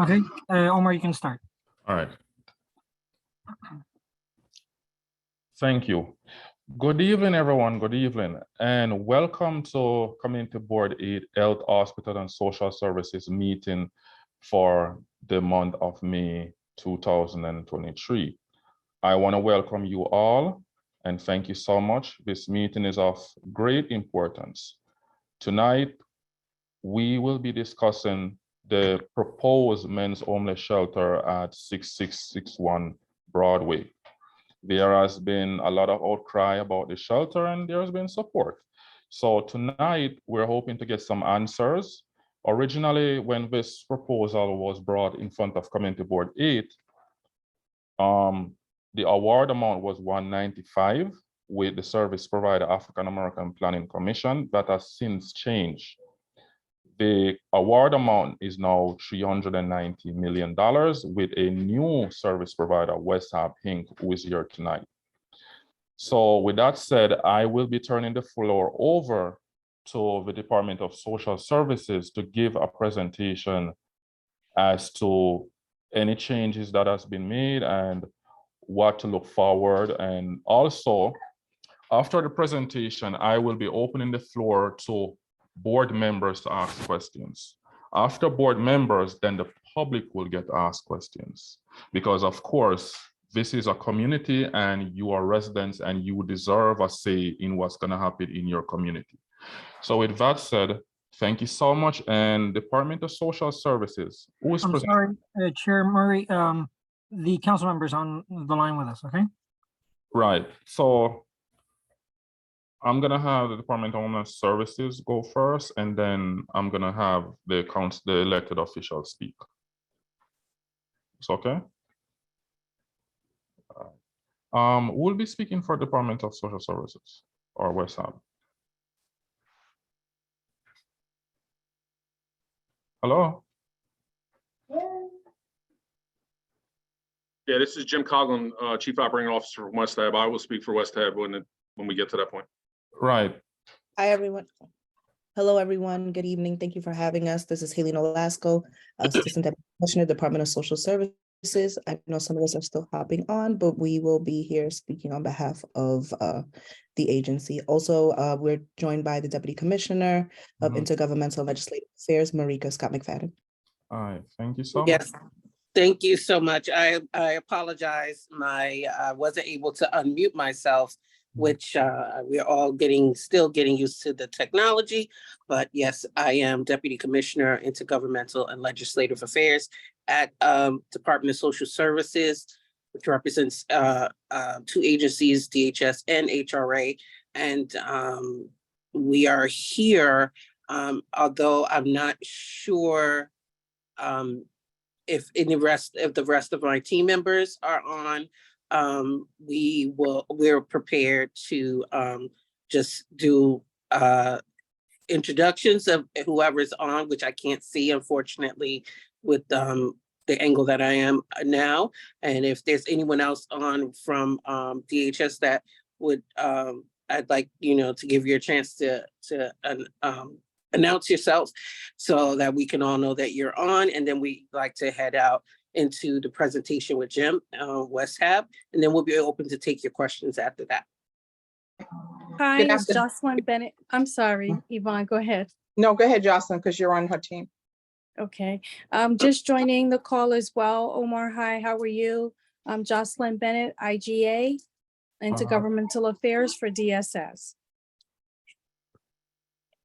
Okay, Omar, you can start. All right. Thank you. Good evening, everyone. Good evening, and welcome to Community Board 8 Health, Hospital, and Social Services meeting for the month of May 2023. I want to welcome you all and thank you so much. This meeting is of great importance. Tonight, we will be discussing the proposed men's homeless shelter at 6661 Broadway. There has been a lot of outcry about the shelter and there has been support. So tonight we're hoping to get some answers. Originally, when this proposal was brought in front of Community Board 8, the award amount was $195 with the service provider African American Planning Commission. That has since changed. The award amount is now $390 million with a new service provider, Westhab Inc., who is here tonight. So with that said, I will be turning the floor over to the Department of Social Services to give a presentation as to any changes that has been made and what to look forward. And also, after the presentation, I will be opening the floor to board members to ask questions. After board members, then the public will get asked questions. Because of course, this is a community and you are residents and you deserve a say in what's gonna happen in your community. So with that said, thank you so much. And Department of Social Services, who is presenting? I'm sorry, Chair Murray, the council member's on the line with us, okay? Right, so I'm gonna have the Department of Homeland Services go first, and then I'm gonna have the elected officials speak. It's okay? We'll be speaking for Department of Social Services or Westhab. Hello? Yeah, this is Jim Coughlin, Chief Operating Officer from Westhab. I will speak for Westhab when we get to that point. Right. Hi, everyone. Hello, everyone. Good evening. Thank you for having us. This is Haley Nolasco, Assistant Deputy Commissioner, Department of Social Services. I know some of us are still hopping on, but we will be here speaking on behalf of the agency. Also, we're joined by the Deputy Commissioner of Intergovernmental Legislative Affairs, Marika Scott McFadden. All right, thank you so much. Yes, thank you so much. I apologize. I wasn't able to unmute myself, which we're all still getting used to the technology. But yes, I am Deputy Commissioner, Intergovernmental and Legislative Affairs at Department of Social Services, which represents two agencies, DHS and HRA. And we are here, although I'm not sure if the rest of my team members are on. We're prepared to just do introductions of whoever's on, which I can't see, unfortunately, with the angle that I am now. And if there's anyone else on from DHS that would, I'd like, to give you a chance to announce yourselves so that we can all know that you're on. And then we like to head out into the presentation with Jim Westhab, and then we'll be open to take your questions after that. Hi, it's Jocelyn Bennett. I'm sorry, Yvonne, go ahead. No, go ahead, Jocelyn, because you're on her team. Okay, just joining the call as well. Omar, hi, how are you? I'm Jocelyn Bennett, IGA, Intergovernmental Affairs for DSS.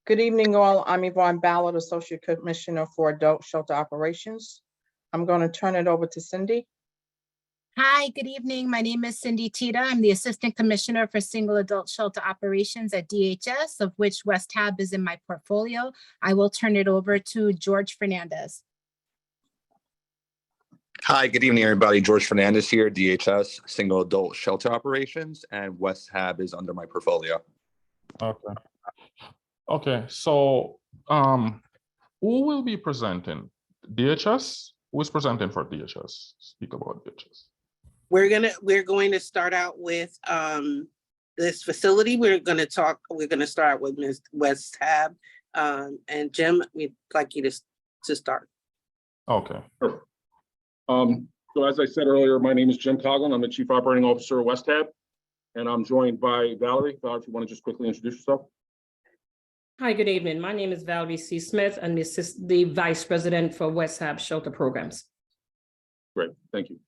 Good evening, all. I'm Yvonne Ballard, Associate Commissioner for Adult Shelter Operations. I'm going to turn it over to Cindy. Hi, good evening. My name is Cindy Tita. I'm the Assistant Commissioner for Single Adult Shelter Operations at DHS, of which Westhab is in my portfolio. I will turn it over to George Fernandez. Hi, good evening, everybody. George Fernandez here, DHS, Single Adult Shelter Operations, and Westhab is under my portfolio. Okay. Okay, so who will be presenting? DHS? Who is presenting for DHS? Speak about DHS. We're going to start out with this facility. We're going to start with Ms. Westhab, and Jim, we'd like you to start. Okay. So as I said earlier, my name is Jim Coughlin. I'm the Chief Operating Officer of West Hab. And I'm joined by Valerie. Valerie, if you want to just quickly introduce yourself. Hi, good evening. My name is Valerie C. Smith. I'm the Vice President for West Hab Shelter Programs. Great, thank you.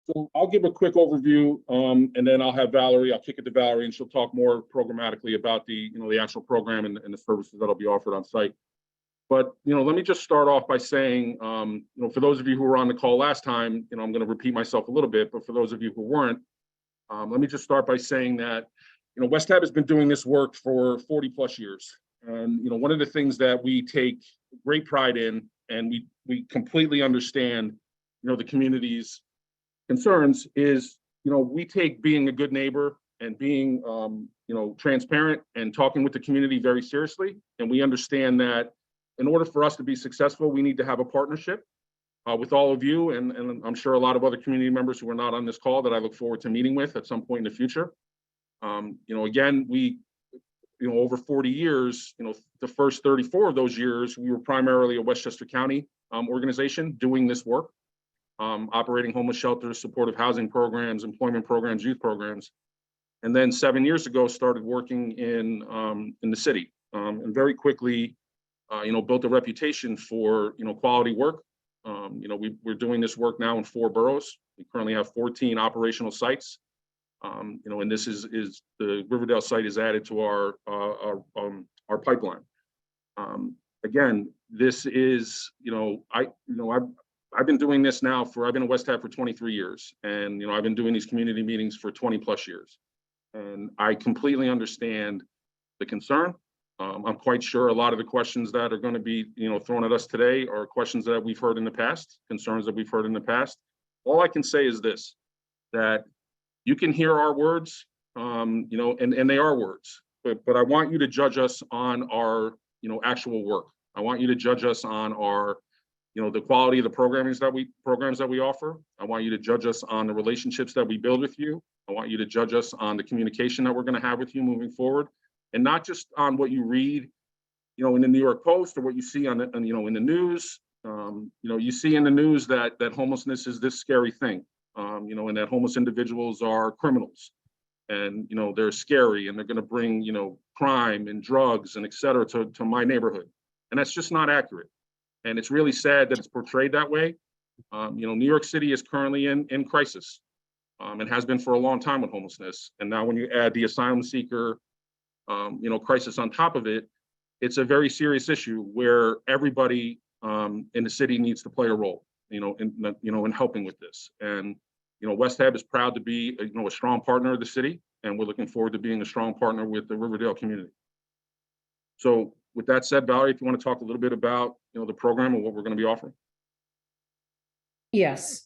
So I'll give a quick overview, and then I'll have Valerie, I'll kick it to Valerie, and she'll talk more programmatically about the actual program and the services that'll be offered on site. But, let me just start off by saying, for those of you who were on the call last time, I'm going to repeat myself a little bit, but for those of you who weren't, let me just start by saying that, West Hab has been doing this work for 40 plus years. And, one of the things that we take great pride in, and we completely understand, the community's concerns is, we take being a good neighbor and being, transparent and talking with the community very seriously. And we understand that in order for us to be successful, we need to have a partnership with all of you. And I'm sure a lot of other community members who are not on this call that I look forward to meeting with at some point in the future. Again, we, over 40 years, the first 34 of those years, we were primarily a Westchester County organization doing this work, operating homeless shelters, supportive housing programs, employment programs, youth programs. And then 7 years ago, started working in the city, and very quickly, built a reputation for, quality work. We're doing this work now in 4 boroughs. We currently have 14 operational sites. And this is the Riverdale site is added to our pipeline. Again, this is, I've been doing this now I've been at West Hab for 23 years, and I've been doing these community meetings for 20 plus years, and I completely understand the concern. I'm quite sure a lot of the questions that are going to be, thrown at us today are questions that we've heard in the past, concerns that we've heard in the past. All I can say is this, that you can hear our words, and they are words, but I want you to judge us on our, actual work. I want you to judge us on our, the quality of the programs that we offer. I want you to judge us on the relationships that we build with you. I want you to judge us on the communication that we're going to have with you moving forward, and not just on what you read, in the New York Post or what you see in the news. You see in the news that homelessness is this scary thing, and that homeless individuals are criminals, and they're scary, and they're going to bring crime and drugs and et cetera to my neighborhood, and that's just not accurate. And it's really sad that it's portrayed that way. New York City is currently in crisis, and has been for a long time with homelessness. And now when you add the asylum seeker, crisis on top of it, it's a very serious issue where everybody in the city needs to play a role, in helping with this. And West Hab is proud to be a strong partner of the city, and we're looking forward to being a strong partner with the Riverdale community. So with that said, Valerie, if you want to talk a little bit about the program and what we're going to be offering. Yes.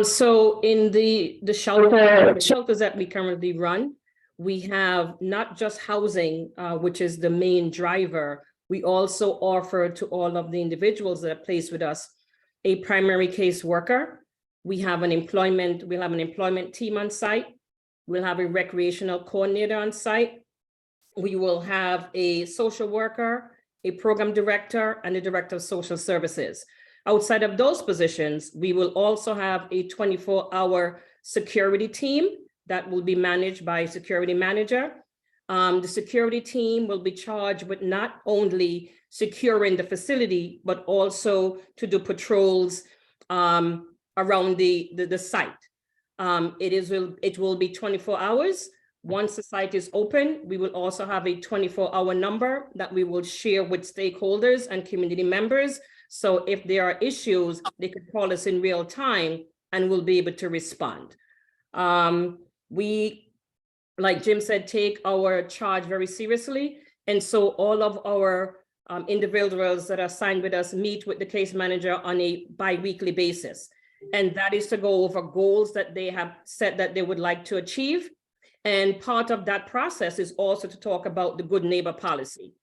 So in the shelters that we currently run, we have not just housing, which is the main driver. We also offer to all of the individuals that are placed with us a primary case worker. We have an employment team on site. We'll have a recreational coordinator on site. We will have a social worker, a program director, and a director of social services. Outside of those positions, we will also have a 24-hour security team that will be managed by a security manager. The security team will be charged with not only securing the facility, but also to do patrols around the site. It will be 24 hours. Once the site is open, we will also have a 24-hour number that we will share with stakeholders and community members. So if there are issues, they could call us in real time and we'll be able to respond. We, like Jim said, take our charge very seriously. And so all of our individuals that are assigned with us meet with the case manager on a bi-weekly basis. And that is to go over goals that they have set that they would like to achieve. And part of that process is also to talk about the good neighbor policy.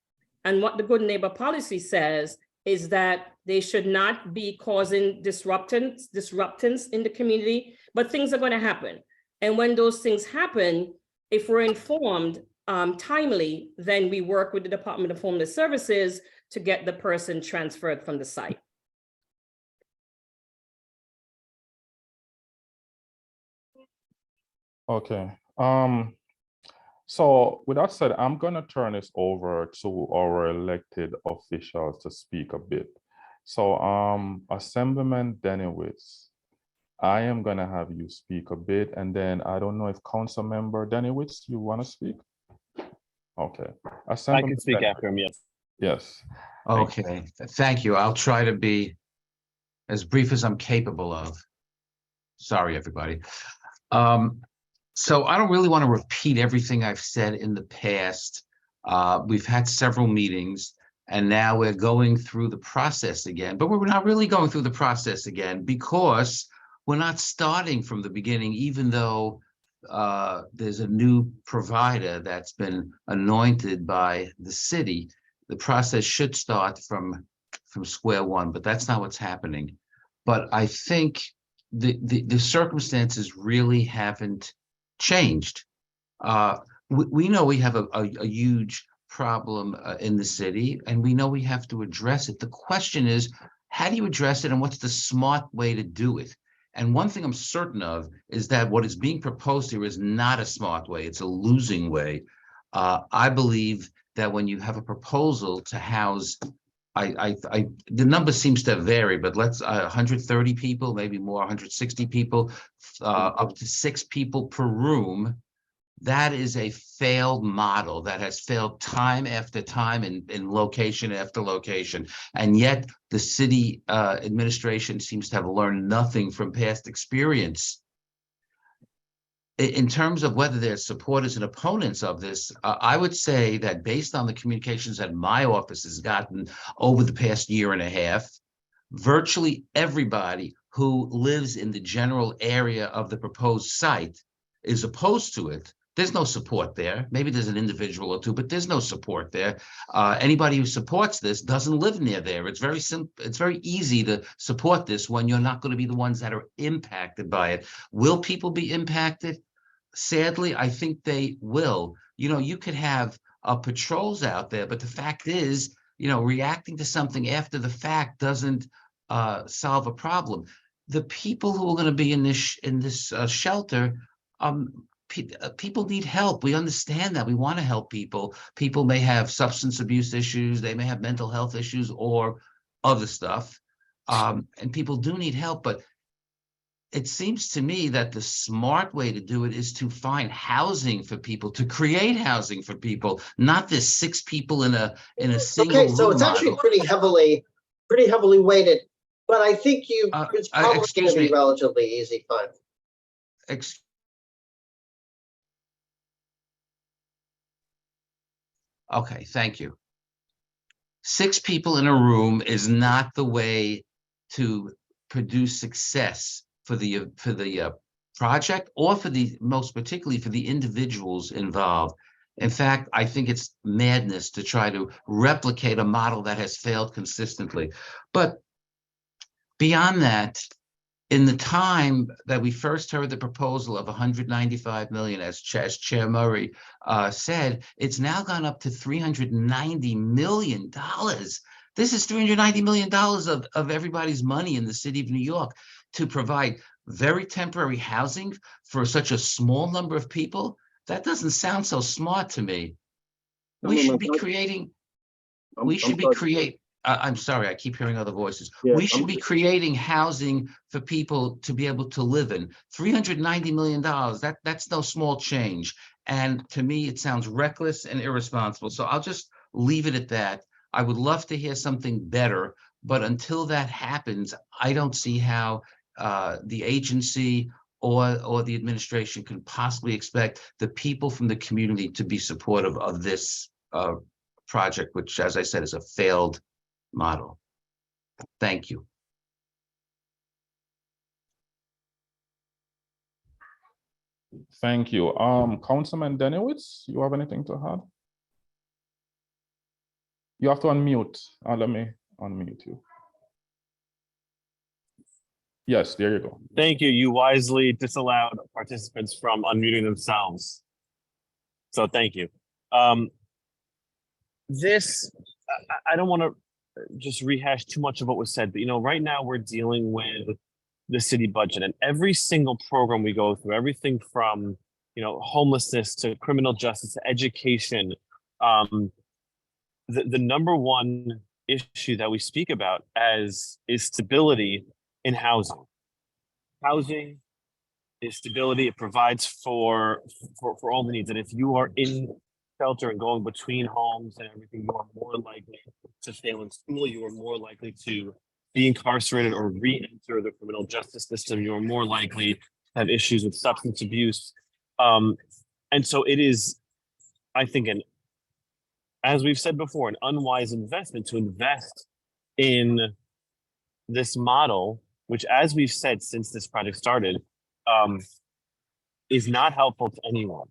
And what the good neighbor policy says is that they should not be causing disruptance in the community, but things are going to happen. And when those things happen, if we're informed timely, then we work with the Department of Homeless Services to get the person transferred from the site. Okay. So with that said, I'm gonna turn this over to our elected officials to speak a bit. So, Assemblyman Denowitz, I am gonna have you speak a bit, and then I don't know if Council Member Denowitz, you wanna speak? Okay. I Assemblyman can speak Denowitz. after him, yes. Yes. Thank you. Okay, thank you. I'll try to be as brief as I'm capable of. Sorry, everybody. So I don't really want to repeat everything I've said in the past. We've had several meetings and now we're going through the process again, but we're not really going through the process again because we're not starting from the beginning, even though there's a new provider that's been anointed by the city. The process should start from square one, but that's not what's happening. But I think the circumstances really haven't changed. We know we have a huge problem in the city, and we know we have to address it. The question is, how do you address it, and what's the smart way to do it? And one thing I'm certain of is that what is being proposed here is not a smart way. It's a losing way. I believe that when you have a proposal to house, the number seems to vary, but let's 130 people, maybe more, 160 people, up to 6 people per room. That is a failed model that has failed time after time in location after location. And yet the city administration seems to have learned nothing from past experience. In terms of whether they're supporters and opponents of this, I would say that based on the communications that my office has gotten over the past year and a half, virtually everybody who lives in the general area of the proposed site is opposed to it. There's no support there. Maybe there's an individual or two, but there's no support there. Anybody who supports this doesn't live near there. It's very simple. It's very easy to support this when you're not going to be the ones that are impacted by it. Will people be impacted? Sadly, I think they will. You know, you could have patrols out there, but the fact is, you know, reacting to something after the fact doesn't solve a problem. The people who are going to be in this shelter, people need help. We understand that. We want to help people. People may have substance abuse issues. They may have mental health issues or other stuff. And people do need help, but it seems to me that the smart way to do it is to find housing for people, to create housing for people, not this 6 people in a single Okay, so room it's actually model. pretty heavily weighted, but I think it's probably going excuse to be me. relatively easy, fine. Okay, thank you. 6 people in a room is not the way to produce success for the project or for most particularly for the individuals involved. In fact, I think it's madness to try to replicate a model that has failed consistently. But beyond that, in the time that we first heard the proposal of 195 million, as Chair Murray said, it's now gone up to $390 million. This is $390 million of everybody's money in the city of New York to provide very temporary housing for such a small number of people. That doesn't sound so smart to me. We should be creating, I'm sorry, I keep hearing other voices. Yeah, we should be creating housing for people to be able to live in. $390 million, that's no small change. And to me, it sounds reckless and irresponsible. So I'll just leave it at that. I would love to hear something better, but until that happens, I don't see how the agency or the administration can possibly expect the people from the community to be supportive of this project, which, as I said, is a failed model. Thank you. Thank you. Councilman Denowitz, you have anything to add? You have to unmute. Let me unmute you. Yes, there you go. Thank you. You wisely disallowed participants from unmuting themselves. So thank you. I don't want to just rehash too much of what was said, but right now we're dealing with the city budget, and every single program we go through, everything from homelessness to criminal justice to education. The number one issue that we speak about is stability in housing. Housing is stability. It provides for all the needs. And if you are in shelter and going between homes and everything, you are more likely to fail in school. You are more likely to be incarcerated or re-enter the criminal justice system. You are more likely to have issues with substance abuse. And so it is, I think, as we've said before, an unwise investment to invest in this model, which, as we've said since this project started, is not helpful to anyone.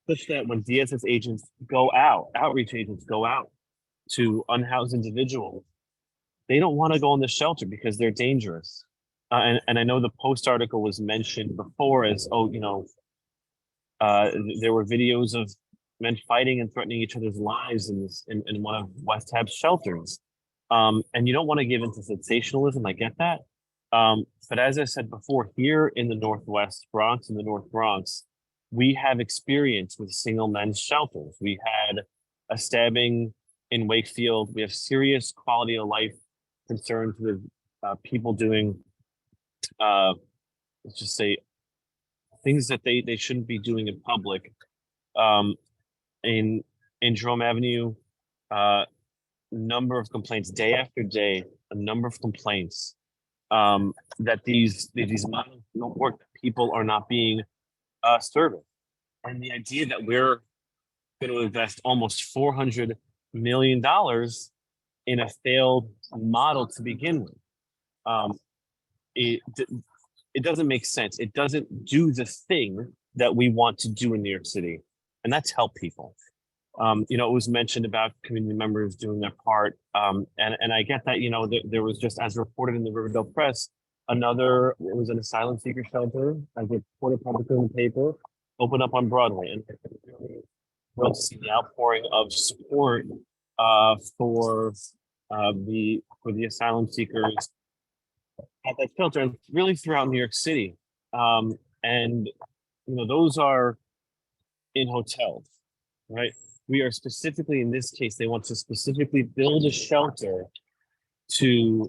Such that when DSS agents go out, outreach agents go out to unhoused individuals, they don't want to go in the shelter because they're dangerous. And I know the Post article was mentioned before as, there were videos of men fighting and threatening each other's lives in one of West Hab's shelters. And you don't want to give into sensationalism, I get that. But as I said before, here in the Northwest Bronx, in the North Bronx, we have experience with single men's shelters. We had a stabbing in Wakefield. We have serious quality of life concerns with people doing, let's just say, things that they shouldn't be doing in public. In Jerome Avenue, number of complaints day after day, a number of complaints that these models don't work, that people are not being serviced. And the idea that we're going to invest almost $400 million in a failed model to begin with, it doesn't make sense. It doesn't do the thing that we want to do in New York City, and that's help people. It was mentioned about community members doing their part, and I get that. There was, just as reported in the Riverdale Press, it was an asylum seeker shelter, as reported publicly in the paper, open up on Broadway, and we'll see the outpouring of support for the asylum seekers at that shelter, and really throughout New York City. And those are in hotels, right? We are specifically, in this case, they want to specifically build a shelter to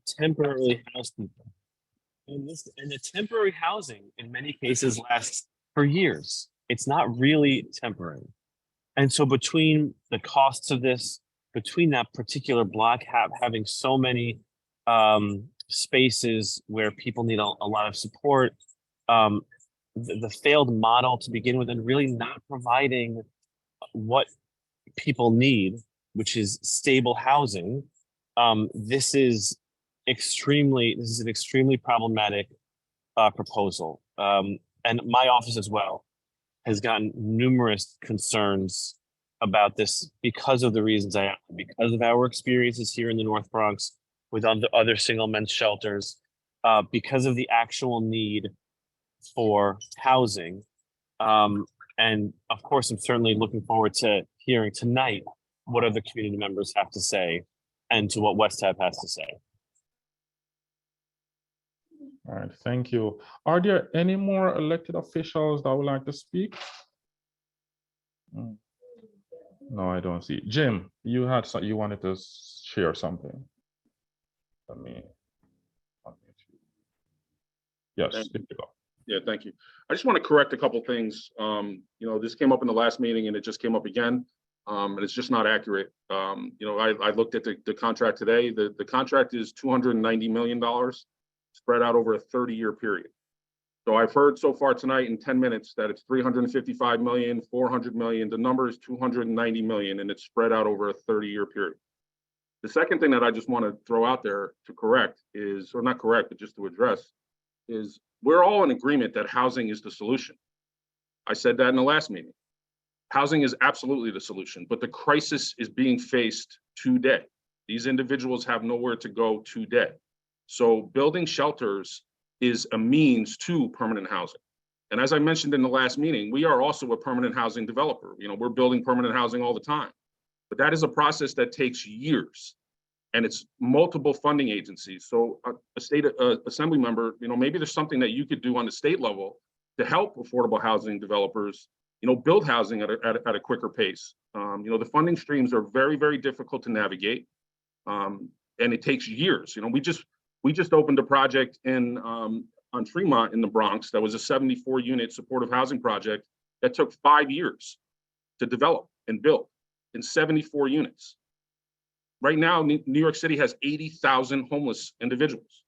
temporarily house people. And the temporary housing in many cases lasts for years. It's not really temporary. And so between the costs of this, between that particular block having so many spaces where people need a lot of support, the failed model to begin with, and really not providing what people need, which is stable housing. This is an extremely problematic proposal. And my office as well has gotten numerous concerns about this because of the reasons because of our experiences here in the North Bronx with other single men's shelters, because of the actual need for housing. And of course, I'm certainly looking forward to hearing tonight what other community members have to say and to what West Hab has to say. All right, thank you. Are there any more elected officials that would like to speak? No, I don't see. Jim, you wanted to share something. Yes, if you go. Yeah, thank you. I just want to correct a couple things. This came up in the last meeting and it just came up again. And it's just not accurate. I looked at the contract today. The contract is $290 million spread out over a 30-year period. So I've heard so far tonight in 10 minutes that it's 355 million, 400 million. The number is 290 million, and it's spread out over a 30-year period. The second thing that I just want to throw out there to correct is, or not correct, but just to address, is we're all in agreement that housing is the solution. I said that in the last meeting. Housing is absolutely the solution, but the crisis is being faced today. These individuals have nowhere to go today. So building shelters is a means to permanent housing. And as I mentioned in the last meeting, we are also a permanent housing developer. We're building permanent housing all the time, but that is a process that takes years and it's multiple funding agencies. So a state assembly member, maybe there's something that you could do on the state level to help affordable housing developers, build housing at a quicker pace. The funding streams are very, very difficult to navigate. And it takes years. We just opened a project on Fremont in the Bronx that was a 74-unit supportive housing project that took 5 years to develop and build in 74 units. Right now, New York City has 80,000 homeless individuals.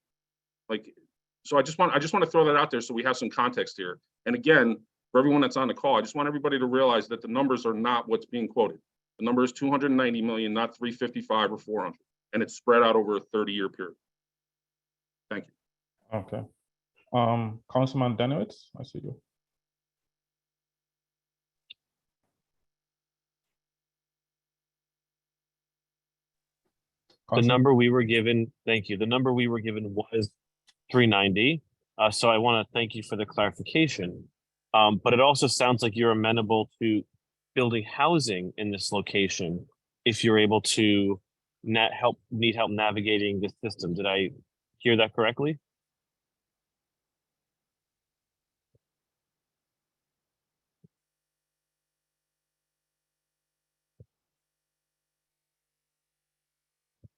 So I just want to throw that out there so we have some context here. And again, for everyone that's on the call, I just want everybody to realize that the numbers are not what's being quoted. The number is 290 million, not 355 or 400, and it's spread out over a 30-year period. Thank you. Okay. Councilman Danowitz, I see you. The number we were given, thank you. The number we were given was 390. So I want to thank you for the clarification. But it also sounds like you're amenable to building housing in this location if you're able to need help navigating the system. Did I hear that correctly?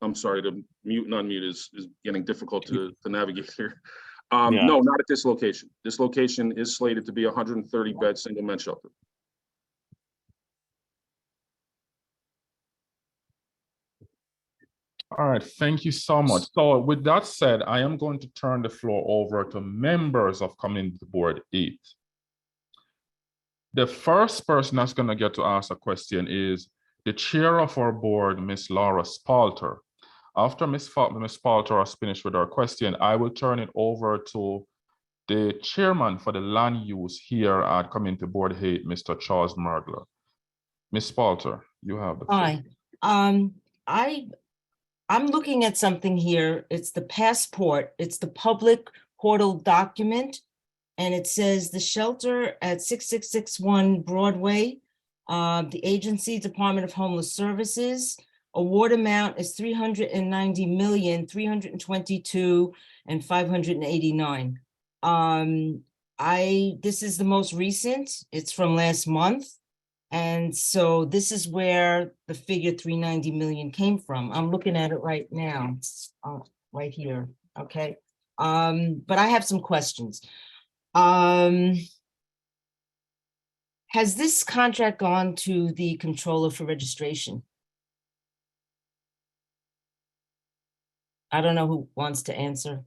I'm sorry, the mute and unmute is getting difficult to navigate here. Yeah. No, not at this location. This location is slated to be a 130-bed single men shelter. All right, thank you so much. So with that said, I am going to turn the floor over to members of Community Board 8. The first person that's going to get to ask a question is the chair of our board, Ms. Laura Spalter. After Ms. Spalter has finished with her question, I will turn it over to the chairman for the land use here at Community Board 8, Mr. Charles Mergler. Ms. Spalter, you have the floor. Hi. I'm looking at something here. It's the passport. It's the public portal document. And it says the shelter at 6661 Broadway, the agency Department of Homeless Services. Award amount is 390,322,589. This is the most recent. It's from last month. And so this is where the figure 390 million came from. I'm looking at it right now, right here. Okay. But I have some questions. Has this contract gone to the controller for registration? I don't know who wants to answer.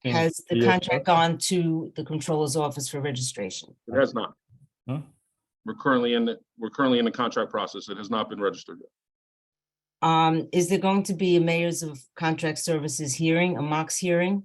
Has the contract gone to the controller's office for registration? It has not. Huh? We're currently in the contract process. It has not been registered yet. Is there going to be a Mayors of Contract Services hearing, a MOX hearing?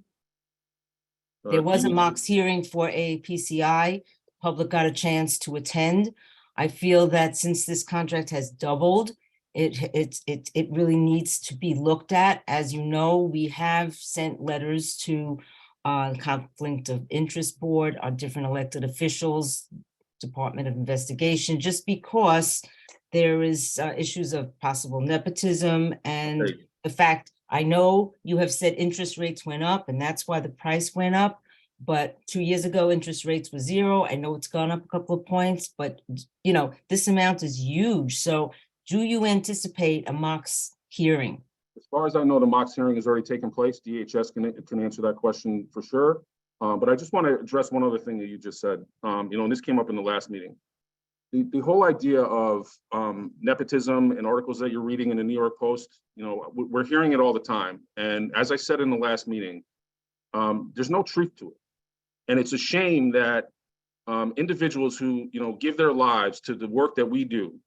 There was a MOX hearing for a PCI. Public got a chance to attend. I feel that since this contract has doubled, it really needs to be looked at. As you know, we have sent letters to Conflict of Interest Board, our different elected officials, Department of Investigation, just because there is issues of possible nepotism and the fact, I know you have said interest rates went up and that's why the price went up. But 2 years ago, interest rates were 0. I know it's gone up a couple of points, but this amount is huge. So do you anticipate a MOX hearing? As far as I know, the MOX hearing has already taken place. DHS can answer that question for sure. But I just want to address one other thing that you just said. And this came up in the last meeting. The whole idea of nepotism and articles that you're reading in the New York Post, we're hearing it all the time. And as I said in the last meeting, there's no truth to it. And it's a shame that individuals who, give their lives to the work that we do,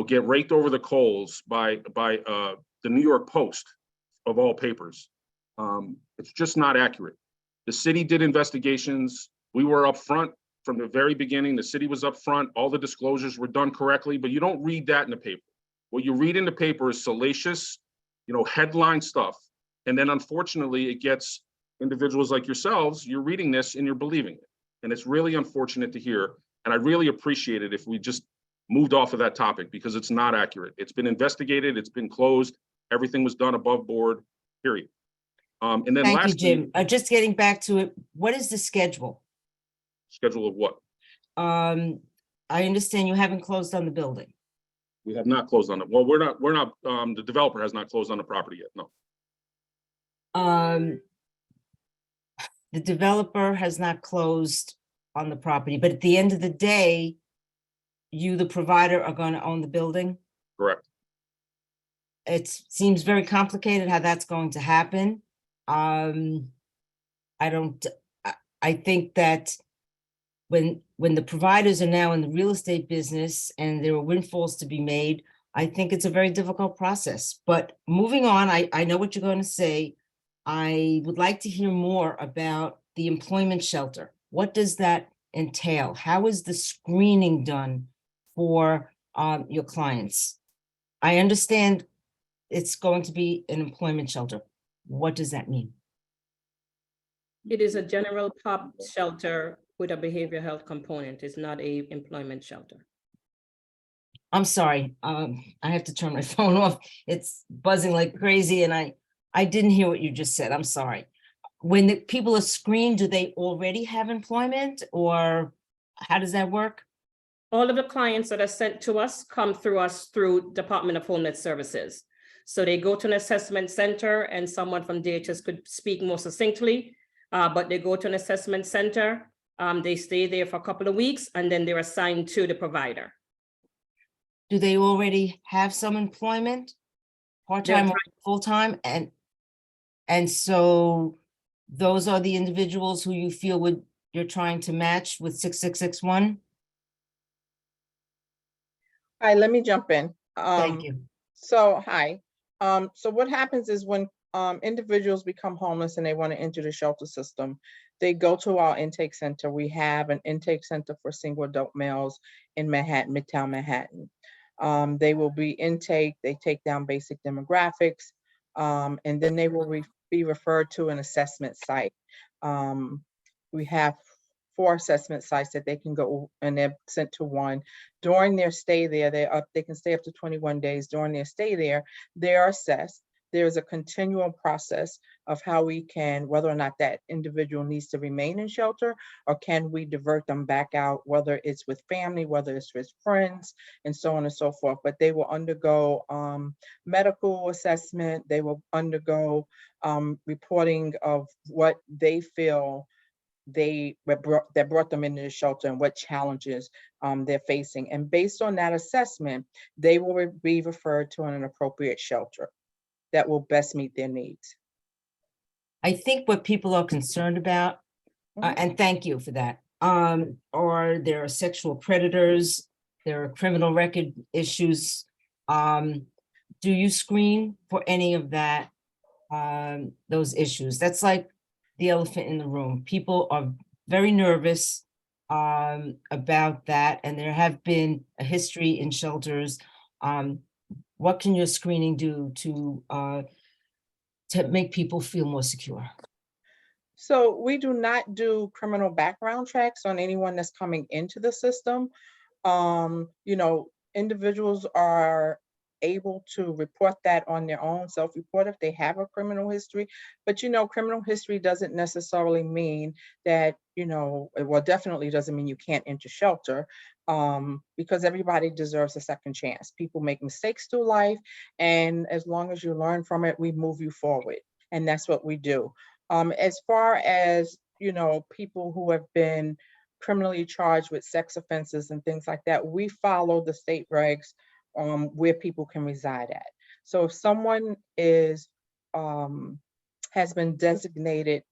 get raked over the coals by the New York Post of all papers. It's just not accurate. The city did investigations. We were up front from the very beginning. The city was up front. All the disclosures were done correctly, but you don't read that in the paper. What you read in the paper is salacious, headline stuff. And then unfortunately, it gets individuals like yourselves, you're reading this and you're believing it. And it's really unfortunate to hear. And I really appreciate it if we just moved off of that topic because it's not accurate. It's been investigated, it's been closed, everything was done above board, period. And then Thank you, lastly, Jim. Just getting back to it, what is the schedule? schedule of what? I understand you haven't closed on the building. We have not closed on it. Well, we're not, the developer has not closed on the property yet, no. The developer has not closed on the property, but at the end of the day, you, the provider, are going to own the building. Correct. It seems very complicated how that's going to happen. I think that when the providers are now in the real estate business and there are windfalls to be made, I think it's a very difficult process. But moving on, I know what you're going to say. I would like to hear more about the employment shelter. What does that entail? How is the screening done for your clients? I understand it's going to be an employment shelter. What does that mean? It is a general pop shelter with a behavioral health component. It's not a employment shelter. I'm sorry, I have to turn my phone off. It's buzzing like crazy and I didn't hear what you just said. I'm sorry. When the people are screened, do they already have employment or how does that work? All of the clients that are sent to us come through us through Department of Homeland Services. So they go to an assessment center and someone from DHS could speak more succinctly, but they go to an assessment center. They stay there for a couple of weeks and then they're assigned to the provider. Do they already have some employment? Part-time or full-time? And so those are the individuals who you feel you're trying to match with 6661? Hi, let me jump in. Thank you. So, hi. So what happens is when individuals become homeless and they want to enter the shelter system, they go to our intake center. We have an intake center for single adult males in Manhattan, Midtown Manhattan. They will be intake, they take down basic demographics, and then they will be referred to an assessment site. We have 4 assessment sites that they can go and they're sent to one. During their stay there, they can stay up to 21 days. During their stay there, they are assessed. There's a continual process of how we can, whether or not that individual needs to remain in shelter, or can we divert them back out, whether it's with family, whether it's with friends, and so on and so forth. But they will undergo medical assessment. They will undergo reporting of what they feel that brought them into the shelter and what challenges they're facing. And based on that assessment, they will be referred to an appropriate shelter that will best meet their needs. I think what people are concerned about, and thank you for that, are there are sexual predators, there are criminal record issues. Do you screen for any of that, those issues? That's like the elephant in the room. People are very nervous about that, and there have been a history in shelters. What can your screening do to make people feel more secure? So we do not do criminal background checks on anyone that's coming into the system. You know, individuals are able to report that on their own, self-report if they have a criminal history. But you know, criminal history doesn't necessarily mean that, you know, well, definitely doesn't mean you can't enter shelter, because everybody deserves a second chance. People make mistakes through life, and as long as you learn from it, we move you forward. And that's what we do. As far as, you know, people who have been criminally charged with sex offenses and things like that, we follow the state regs where people can reside at. So if someone is has been designated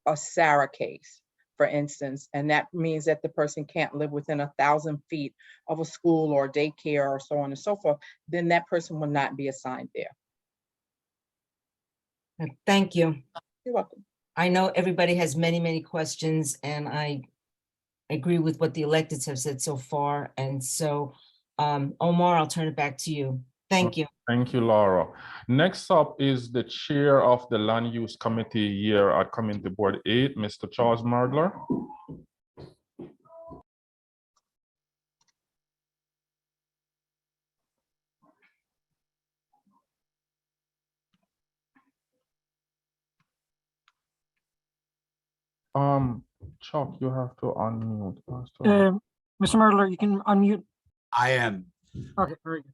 a SARA case, for instance, and that means that the person can't live within 1,000 feet of a school or daycare or so on and so forth, then that person will not be assigned there. Thank you. You're welcome. I know everybody has many, many questions, and I agree with what the electeds have said so far. And so, Omar, I'll turn it back to you. Thank you. Thank you, Laura. Next up is the chair of the Land Use Committee here at Community Board 8, Mr. Charles Merdler. Chuck, you have to unmute. Mr. Murler, you can unmute. I am. Okay, very good.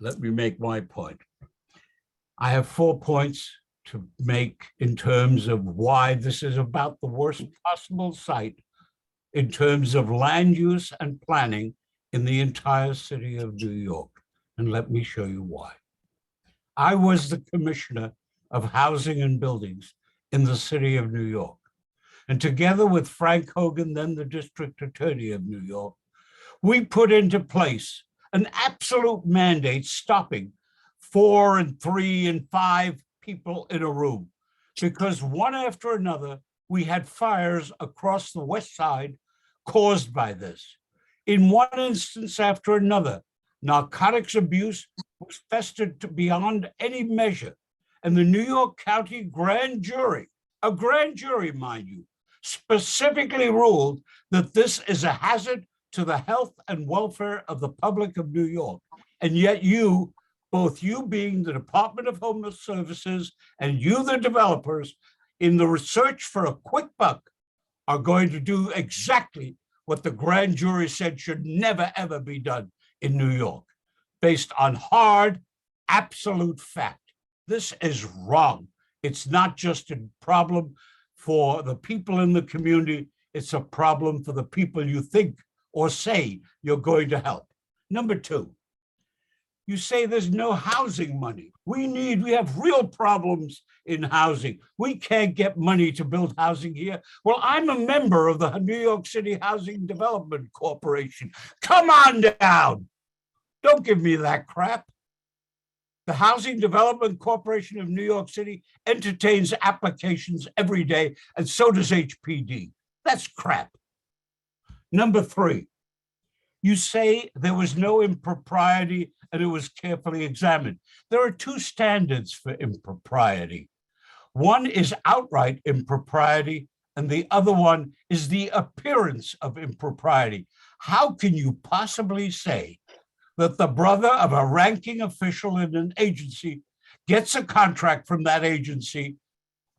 Let me make my point. I have 4 points to make in terms of why this is about the worst possible site in terms of land use and planning in the entire city of New York. And let me show you why. I was the commissioner of housing and buildings in the city of New York. And together with Frank Hogan, then the district attorney of New York, we put into place an absolute mandate stopping 4 and 3 and 5 people in a room, because one after another, we had fires across the west side caused by this. In one instance after another, narcotics abuse was festered to beyond any measure. And the New York County grand jury, a grand jury, mind you, specifically ruled that this is a hazard to the health and welfare of the public of New York. And yet you, both you being the Department of Homeless Services and you, the developers, in the research for a quick buck, are going to do exactly what the grand jury said should never, ever be done in New York, based on hard, absolute fact. This is wrong. It's not just a problem for the people in the community, it's a problem for the people you think or say you're going to help. Number 2, you say there's no housing money. We have real problems in housing. We can't get money to build housing here. Well, I'm a member of the New York City Housing Development Corporation. Come on down. Don't give me that crap. The Housing Development Corporation of New York City entertains applications every day, and so does HPD. That's crap. Number 3, you say there was no impropriety and it was carefully examined. There are 2 standards for impropriety. One is outright impropriety, and the other one is the appearance of impropriety. How can you possibly say that the brother of a ranking official in an agency gets a contract from that agency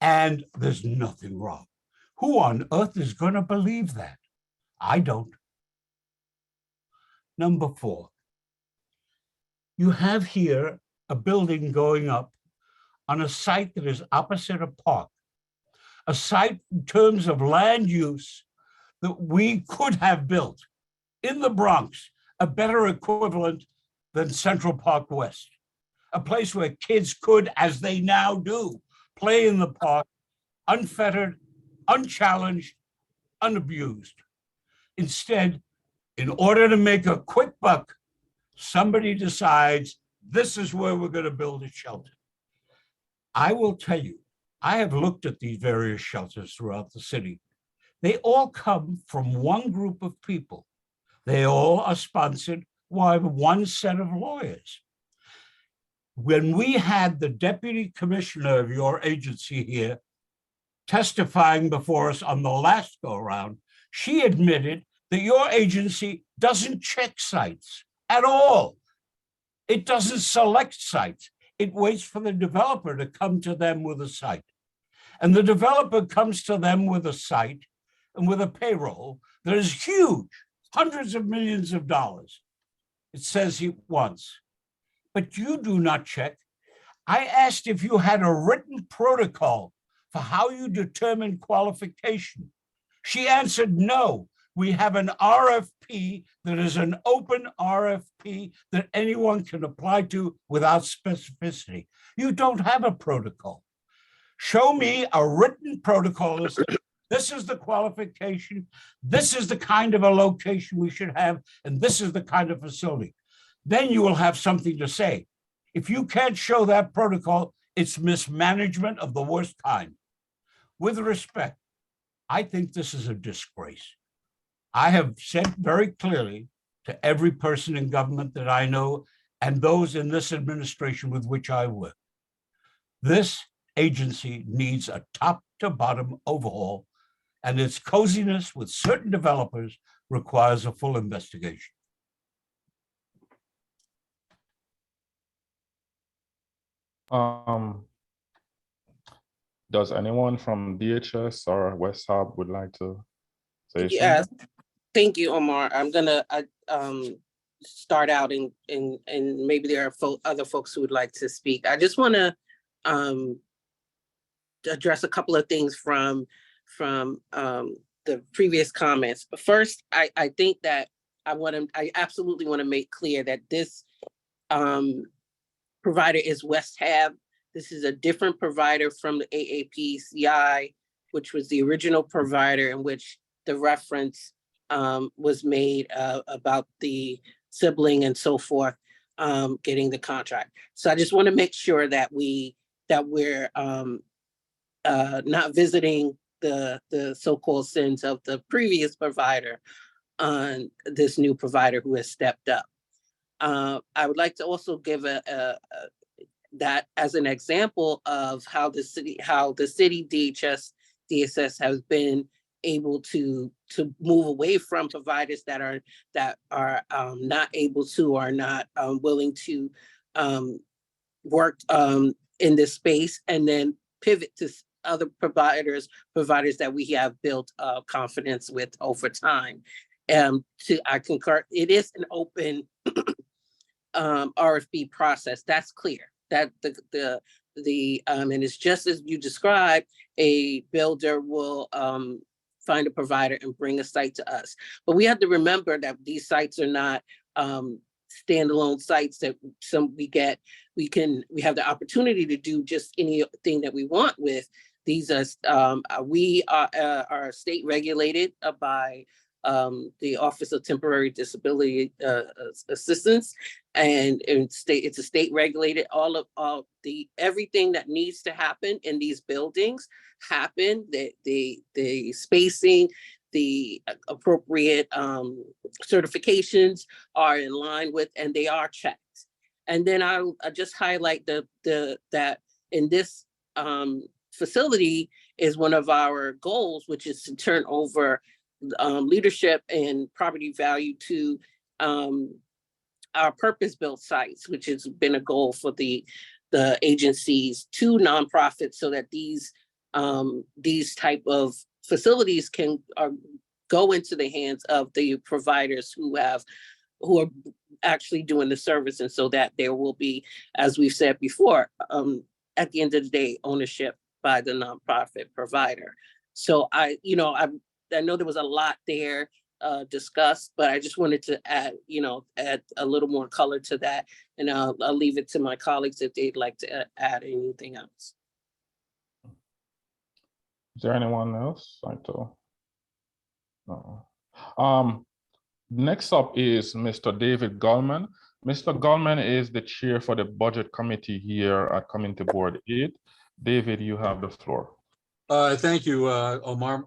and there's nothing wrong? Who on earth is going to believe that? I don't. Number 4, you have here a building going up on a site that is opposite a park, a site in terms of land use that we could have built in the Bronx, a better equivalent than Central Park West, a place where kids could, as they now do, play in the park, unfettered, unchallenged, unabused. Instead, in order to make a quick buck, somebody decides this is where we're going to build a shelter. I will tell you, I have looked at these various shelters throughout the city. They all come from one group of people. They all are sponsored by one set of lawyers. When we had the deputy commissioner of your agency here testifying before us on the last go-around, she admitted that your agency doesn't check sites at all. It doesn't select sites. It waits for the developer to come to them with a site. And the developer comes to them with a site and with a payroll that is huge, hundreds of millions of dollars. It says he wants, but you do not check. I asked if you had a written protocol for how you determine qualification. She answered no. We have an RFP that is an open RFP that anyone can apply to without specificity. You don't have a protocol. Show me a written protocol that says, this is the qualification, this is the kind of a location we should have, and this is the kind of facility. Then you will have something to say. If you can't show that protocol, it's mismanagement of the worst kind. With respect, I think this is a disgrace. I have said very clearly to every person in government that I know and those in this administration with which I work, this agency needs a top to bottom overhaul, and its coziness with certain developers requires a full investigation. Does anyone from DHS or West Hub would like to say Yes, something? thank you, Omar. I'm gonna start out and maybe there are other folks who would like to speak. I just want to address a couple of things from the previous comments. First, I think that I absolutely want to make clear that this provider is West Hab. This is a different provider from the AAPCI, which was the original provider in which the reference was made about the sibling and so forth getting the contract. So I just want to make sure that we're not visiting the so-called sins of the previous provider on this new provider who has stepped up. I would like to also give that as an example of how the city DSS has been able to move away from providers that are not able to or not willing to work in this space, and then pivot to other providers that we have built confidence with over time. I concur, it is an open RFP process. That's clear. That and it's just as you described, a builder will find a provider and bring a site to us. But we have to remember that these sites are not standalone sites that we have the opportunity to do just anything that we want with. These are we are state regulated by the Office of Temporary Disability Assistance, and it's a state regulated. All everything that needs to happen in these buildings happen. The spacing, the appropriate certifications are in line with, and they are checked. And then I'll just highlight that in this facility is one of our goals, which is to turn over leadership and property value to our purpose-built sites, which has been a goal for the agencies to nonprofits, so that these type of facilities can go into the hands of the providers who are actually doing the service, and so that there will be, as we've said before, at the end of the day, ownership by the nonprofit provider. So I know there was a lot there discussed, but I just wanted to add a little more color to that, and I'll leave it to my colleagues if they'd like to add anything else. Is there anyone else like to? No. Next up is Mr. David Gallman. Mr. Gallman is the chair for the budget committee here at Community Board 8. David, you have the floor. Thank you, Omar.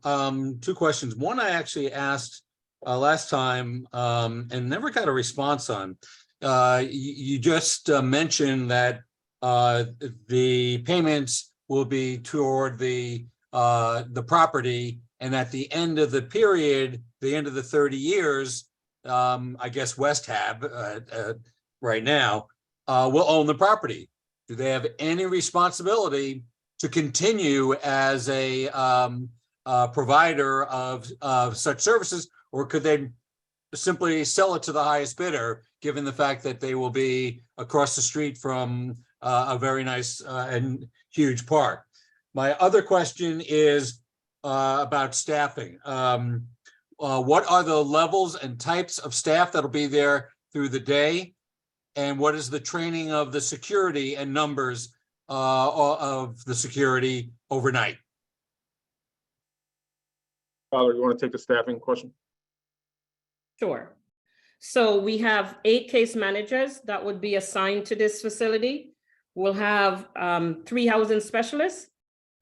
Two questions. One I actually asked last time and never got a response on. You just mentioned that the payments will be toward the property, and at the end of the period, the end of the 30 years, I guess West Hab right now will own the property. Do they have any responsibility to continue as a provider of such services, or could they simply sell it to the highest bidder, given the fact that they will be across the street from a very nice and huge park? My other question is about staffing. What are the levels and types of staff that'll be there through the day? And what is the training of the security and numbers of the security overnight? Valerie, you want to take the staffing question? Sure. So we have 8 case managers that would be assigned to this facility. We'll have 3 housing specialists.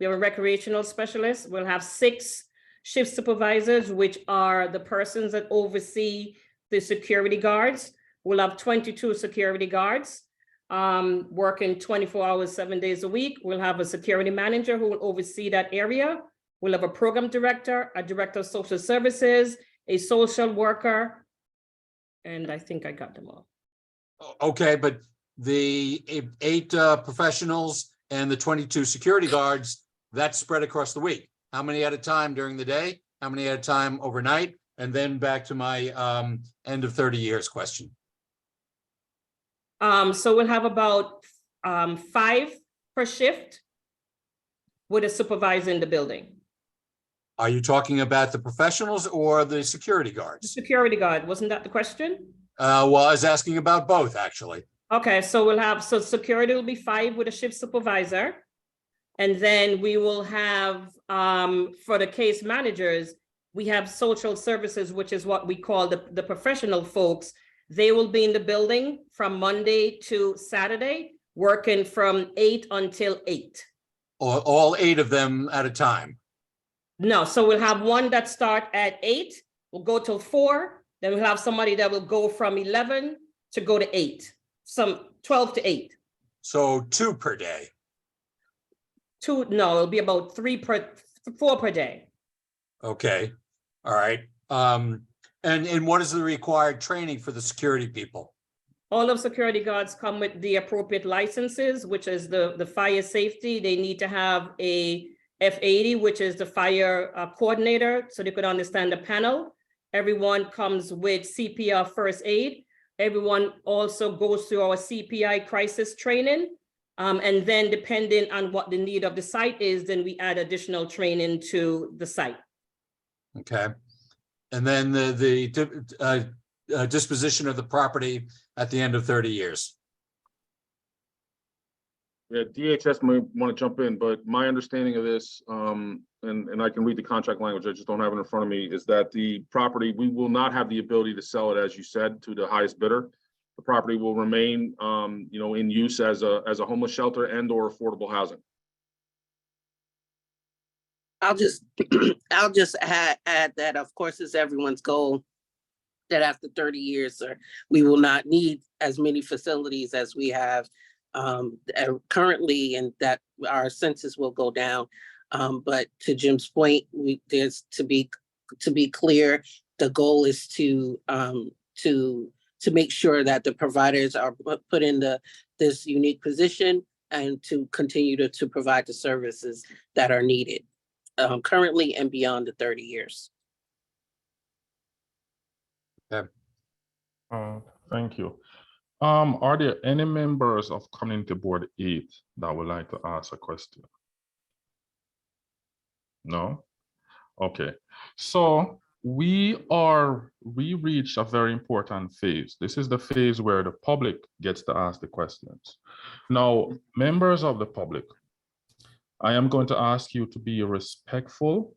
We have a recreational specialist. We'll have 6 shift supervisors, which are the persons that oversee the security guards. We'll have 22 security guards working 24 hours, 7 days a week. We'll have a security manager who will oversee that area. We'll have a program director, a director of social services, a social worker, and I think I got them all. Okay, but the 8 professionals and the 22 security guards, that's spread across the week. How many at a time during the day? How many at a time overnight? And then back to my end of 30 years question. So we'll have about 5 per shift with a supervisor in the building. Are you talking about the professionals or the security guards? Security guard, wasn't that the question? Well, I was asking about both, actually. Okay, so we'll have, so security will be 5 with a shift supervisor. And then we will have, for the case managers, we have social services, which is what we call the professional folks. They will be in the building from Monday to Saturday, working from 8 until 8. All 8 of them at a time? No, so we'll have one that start at 8, we'll go till 4, then we'll have somebody that will go from 11 to go to 8, some 12 to 8. So 2 per day? 2, no, it'll be about 4 per day. Okay, all right. And what is the required training for the security people? All of security guards come with the appropriate licenses, which is the fire safety. They need to have a F80, which is the fire coordinator, so they could understand the panel. Everyone comes with CPR first aid. Everyone also goes through our CPI crisis training. And then depending on what the need of the site is, then we add additional training to the site. Okay. And then the disposition of the property at the end of 30 years. Yeah, DHS may want to jump in, but my understanding of this, and I can read the contract language, I just don't have it in front of me, is that the property, we will not have the ability to sell it, as you said, to the highest bidder. The property will remain, in use as a homeless shelter and or affordable housing. I'll just add that, of course, it's everyone's goal that after 30 years, we will not need as many facilities as we have currently, and that our census will go down. But to Jim's point, there's to be clear, the goal is to make sure that the providers are put in this unique position and to continue to provide the services that are needed currently and beyond the 30 years. Okay. Thank you. Are there any members of Community Board 8 that would like to ask a question? No? Okay. So we reached a very important phase. This is the phase where the public gets to ask the questions. Now, members of the public, I am going to ask you to be respectful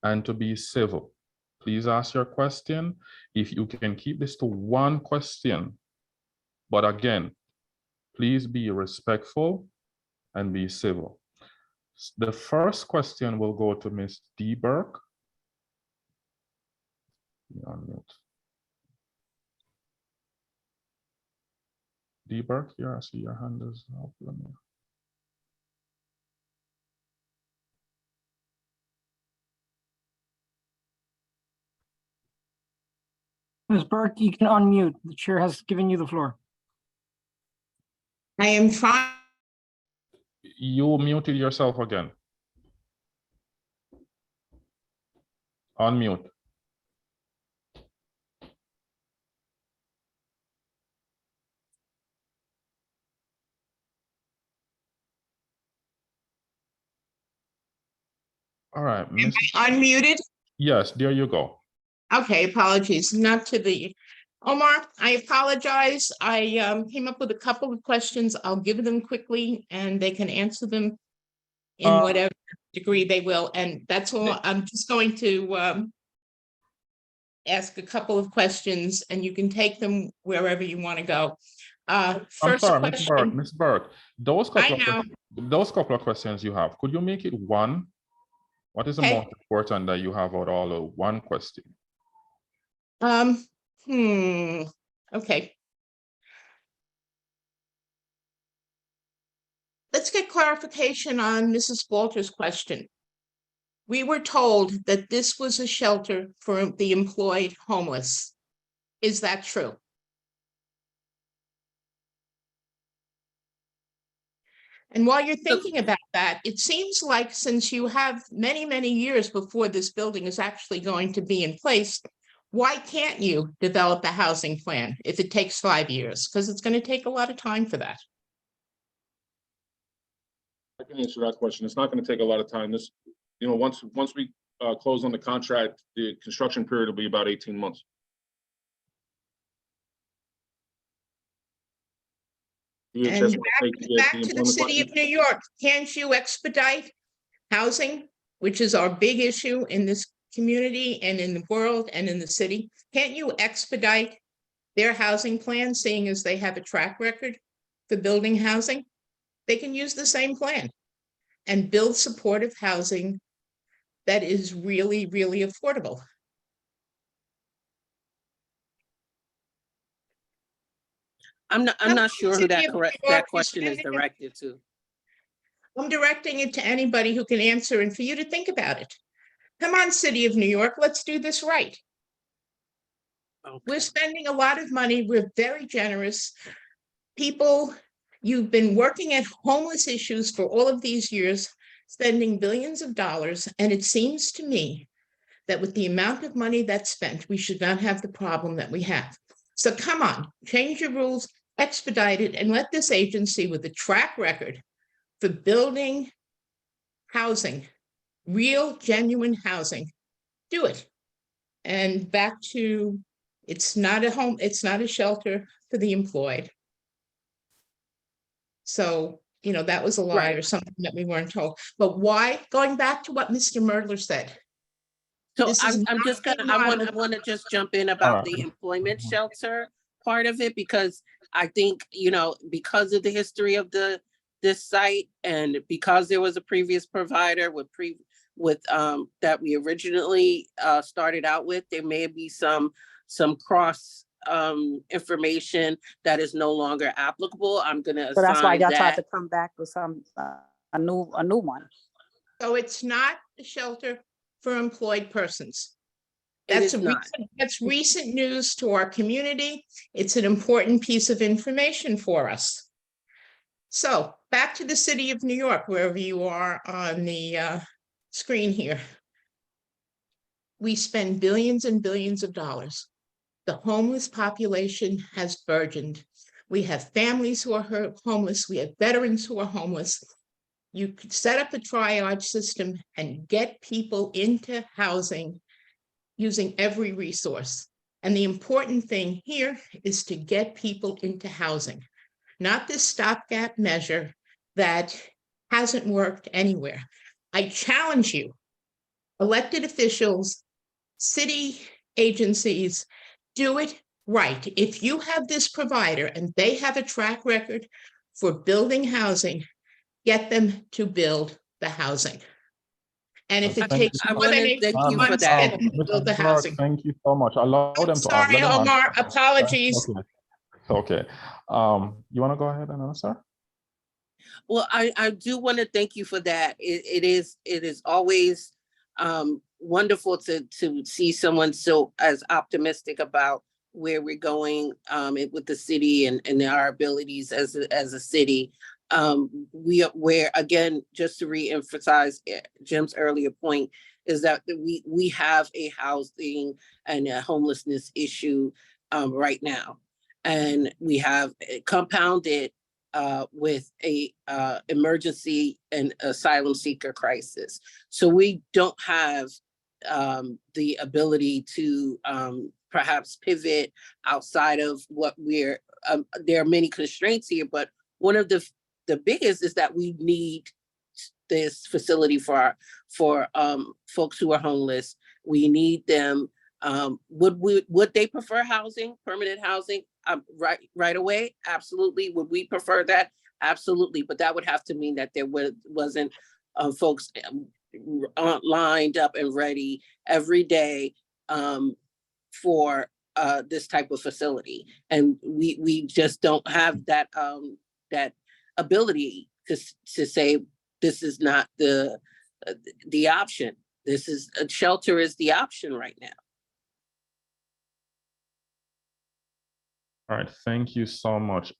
and to be civil. Please ask your question. If you can keep this to one question, but again, please be respectful and be civil. The first question will go to Ms. D. Burke. D. Burke, here, I see your hand is up. Ms. Burke, you can unmute. The chair has given you the floor. I am trying. You muted yourself again. Unmute. All right. Unmuted? Yes, there you go. Okay, apologies, not to the, Omar, I apologize. I came up with a couple of questions. I'll give them quickly and they can answer them in whatever degree they will. And that's all. I'm just going to ask a couple of questions and you can take them wherever you want to go. First question. Ms. Burke, those couple of questions you have, could you make it one? What is the most important that you have out all of one question? Okay. Let's get clarification on Mrs. Walter's question. We were told that this was a shelter for the employed homeless. Is that true? And while you're thinking about that, it seems like since you have many, many years before this building is actually going to be in place, why can't you develop a housing plan if it takes 5 years? Because it's going to take a lot of time for that. I can answer that question. It's not going to take a lot of time. This, once we close on the contract, the construction period will be about 18 months. And back to the city of New York, can't you expedite housing, which is our big issue in this community and in the world and in the city? Can't you expedite their housing plan, seeing as they have a track record for building housing? They can use the same plan and build supportive housing that is really, really affordable. I'm not sure who City of New that York is question is spending- directed to. I'm directing it to anybody who can answer and for you to think about it. Come on, City of New York, let's do this right. We're spending a lot of money. We're very generous. People, you've been working at homeless issues for all of these years, spending billions of dollars. And it seems to me that with the amount of money that's spent, we should not have the problem that we have. So come on, change your rules, expedite it, and let this agency with a track record for building housing, real, genuine housing, do it. And back to, it's not a home, it's not a shelter for the employed. So, that was a lie or something that we weren't told. But why? Going back to what Mr. Murdler said. So This is I'm just not gonna, a I want to just jump in about the employment shelter part of it, because I think, because of the history of this site and because there was a previous provider with that we originally started out with, there may be some cross information that is no longer applicable. I'm gonna So that's why assign y'all tried to that. come back with a new one. So it's not a shelter for employed persons. It is not. That's recent news to our community. It's an important piece of information for us. So back to the city of New York, wherever you are on the screen here. We spend billions and billions of dollars. The homeless population has burgeoned. We have families who are homeless. We have veterans who are homeless. You could set up a triage system and get people into housing using every resource. And the important thing here is to get people into housing, not this stopgap measure that hasn't worked anywhere. I challenge you, elected officials, city agencies, do it right. If you have this provider and they have a track record for building housing, get them to build the housing. And if it takes I more want than to 18 thank you for months, that. get them to build the Mr. Clark, housing. thank you so much. Allow them to Sorry, let them Omar, answer. apologies. Okay. You want to go ahead and answer? Well, I do want to thank you for that. It is always wonderful to see someone so as optimistic about where we're going with the city and our abilities as a city. Where again, just to reemphasize Jim's earlier point, is that we have a housing and a homelessness issue right now, and we have compounded with a emergency and asylum seeker crisis. So we don't have the ability to perhaps pivot outside of what we're. There are many constraints here, but one of the biggest is that we need this facility for folks who are homeless. We need them. Would they prefer housing, permanent housing, right away? Absolutely. Would we prefer that? Absolutely. But that would have to mean that there wasn't folks lined up and ready every day for this type of facility, and we just don't have that ability to say this is not the option. This is a shelter is the option right now. All right, thank you so much.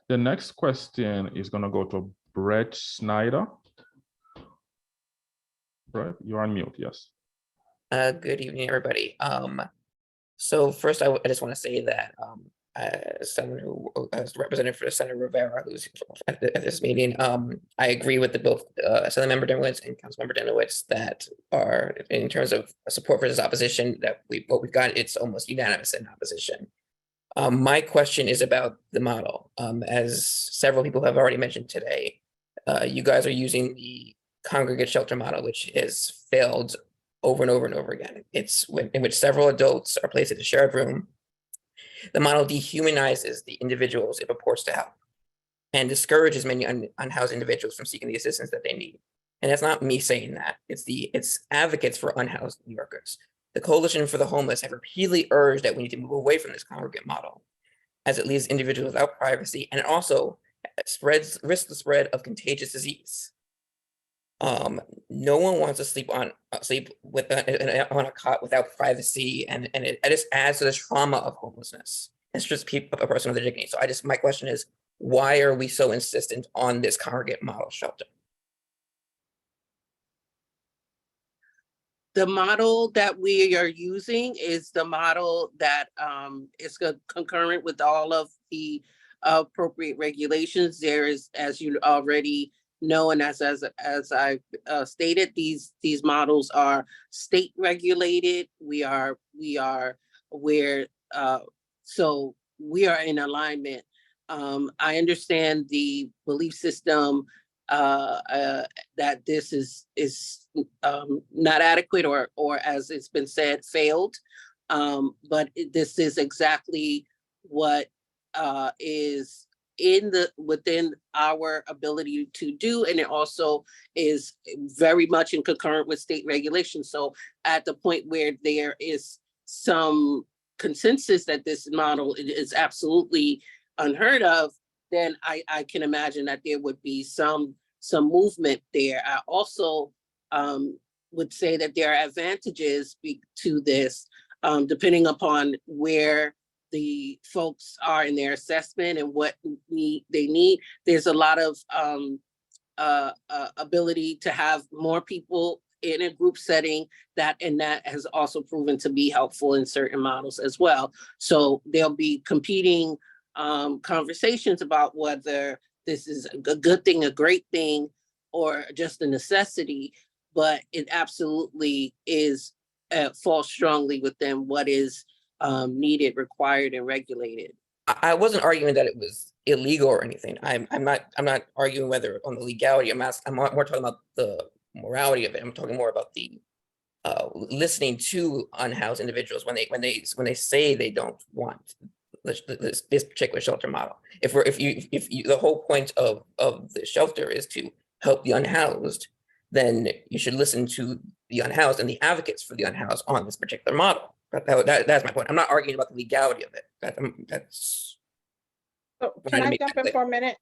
The next question is gonna go to Brett Snyder. Brett, you're on mute, yes. Good evening, everybody. So first, I just want to say that as someone who as representative for Senator Rivera, who's at this meeting, I agree with both Assembly Member Demowitz and Councilmember Demowitz that are in terms of support versus opposition. That what we've got, it's almost unanimous in opposition. My question is about the model. As several people have already mentioned today, you guys are using the congregate shelter model, which has failed over and over and over again. It's in which several adults are placed in a shared room. The model dehumanizes the individuals it purports to help and discourages many unhoused individuals from seeking the assistance that they need. And that's not me saying that. It's advocates for unhoused New Yorkers. The Coalition for the Homeless have repeatedly urged that we need to move away from this congregate model, as it leaves individuals without privacy, and it also risks the spread of contagious disease. No one wants to sleep on a cot without privacy, and it just adds to the trauma of homelessness. It's just a person with a dignity. So my question is, why are we so insistent on this congregate model shelter? The model that we are using is the model that is concurrent with all of the appropriate regulations. There is, as you already know, and as I stated, these models are state regulated. We are aware, so we are in alignment. I understand the belief system that this is not adequate or as it's been said, failed. But this is exactly what is within our ability to do, and it also is very much in concurrent with state regulations. So at the point where there is some consensus that this model is absolutely unheard of, then I can imagine that there would be some movement there. I also would say that there are advantages to this, depending upon where the folks are in their assessment and what they need. There's a lot of ability to have more people in a group setting, that has also proven to be helpful in certain models as well. So there'll be competing conversations about whether this is a good thing, a great thing, or just a necessity, but it absolutely is falls strongly within what is needed, required, and regulated. I wasn't arguing that it was illegal or anything. I'm not arguing whether on the legality. I'm more talking about the morality of it. I'm talking more about the listening to unhoused individuals when they say they don't want this particular shelter model. If the whole point of the shelter is to help the unhoused, then you should listen to the unhoused and the advocates for the unhoused on this particular model. That's my point. I'm not arguing about the legality of it. That's. So can I jump in for a minute?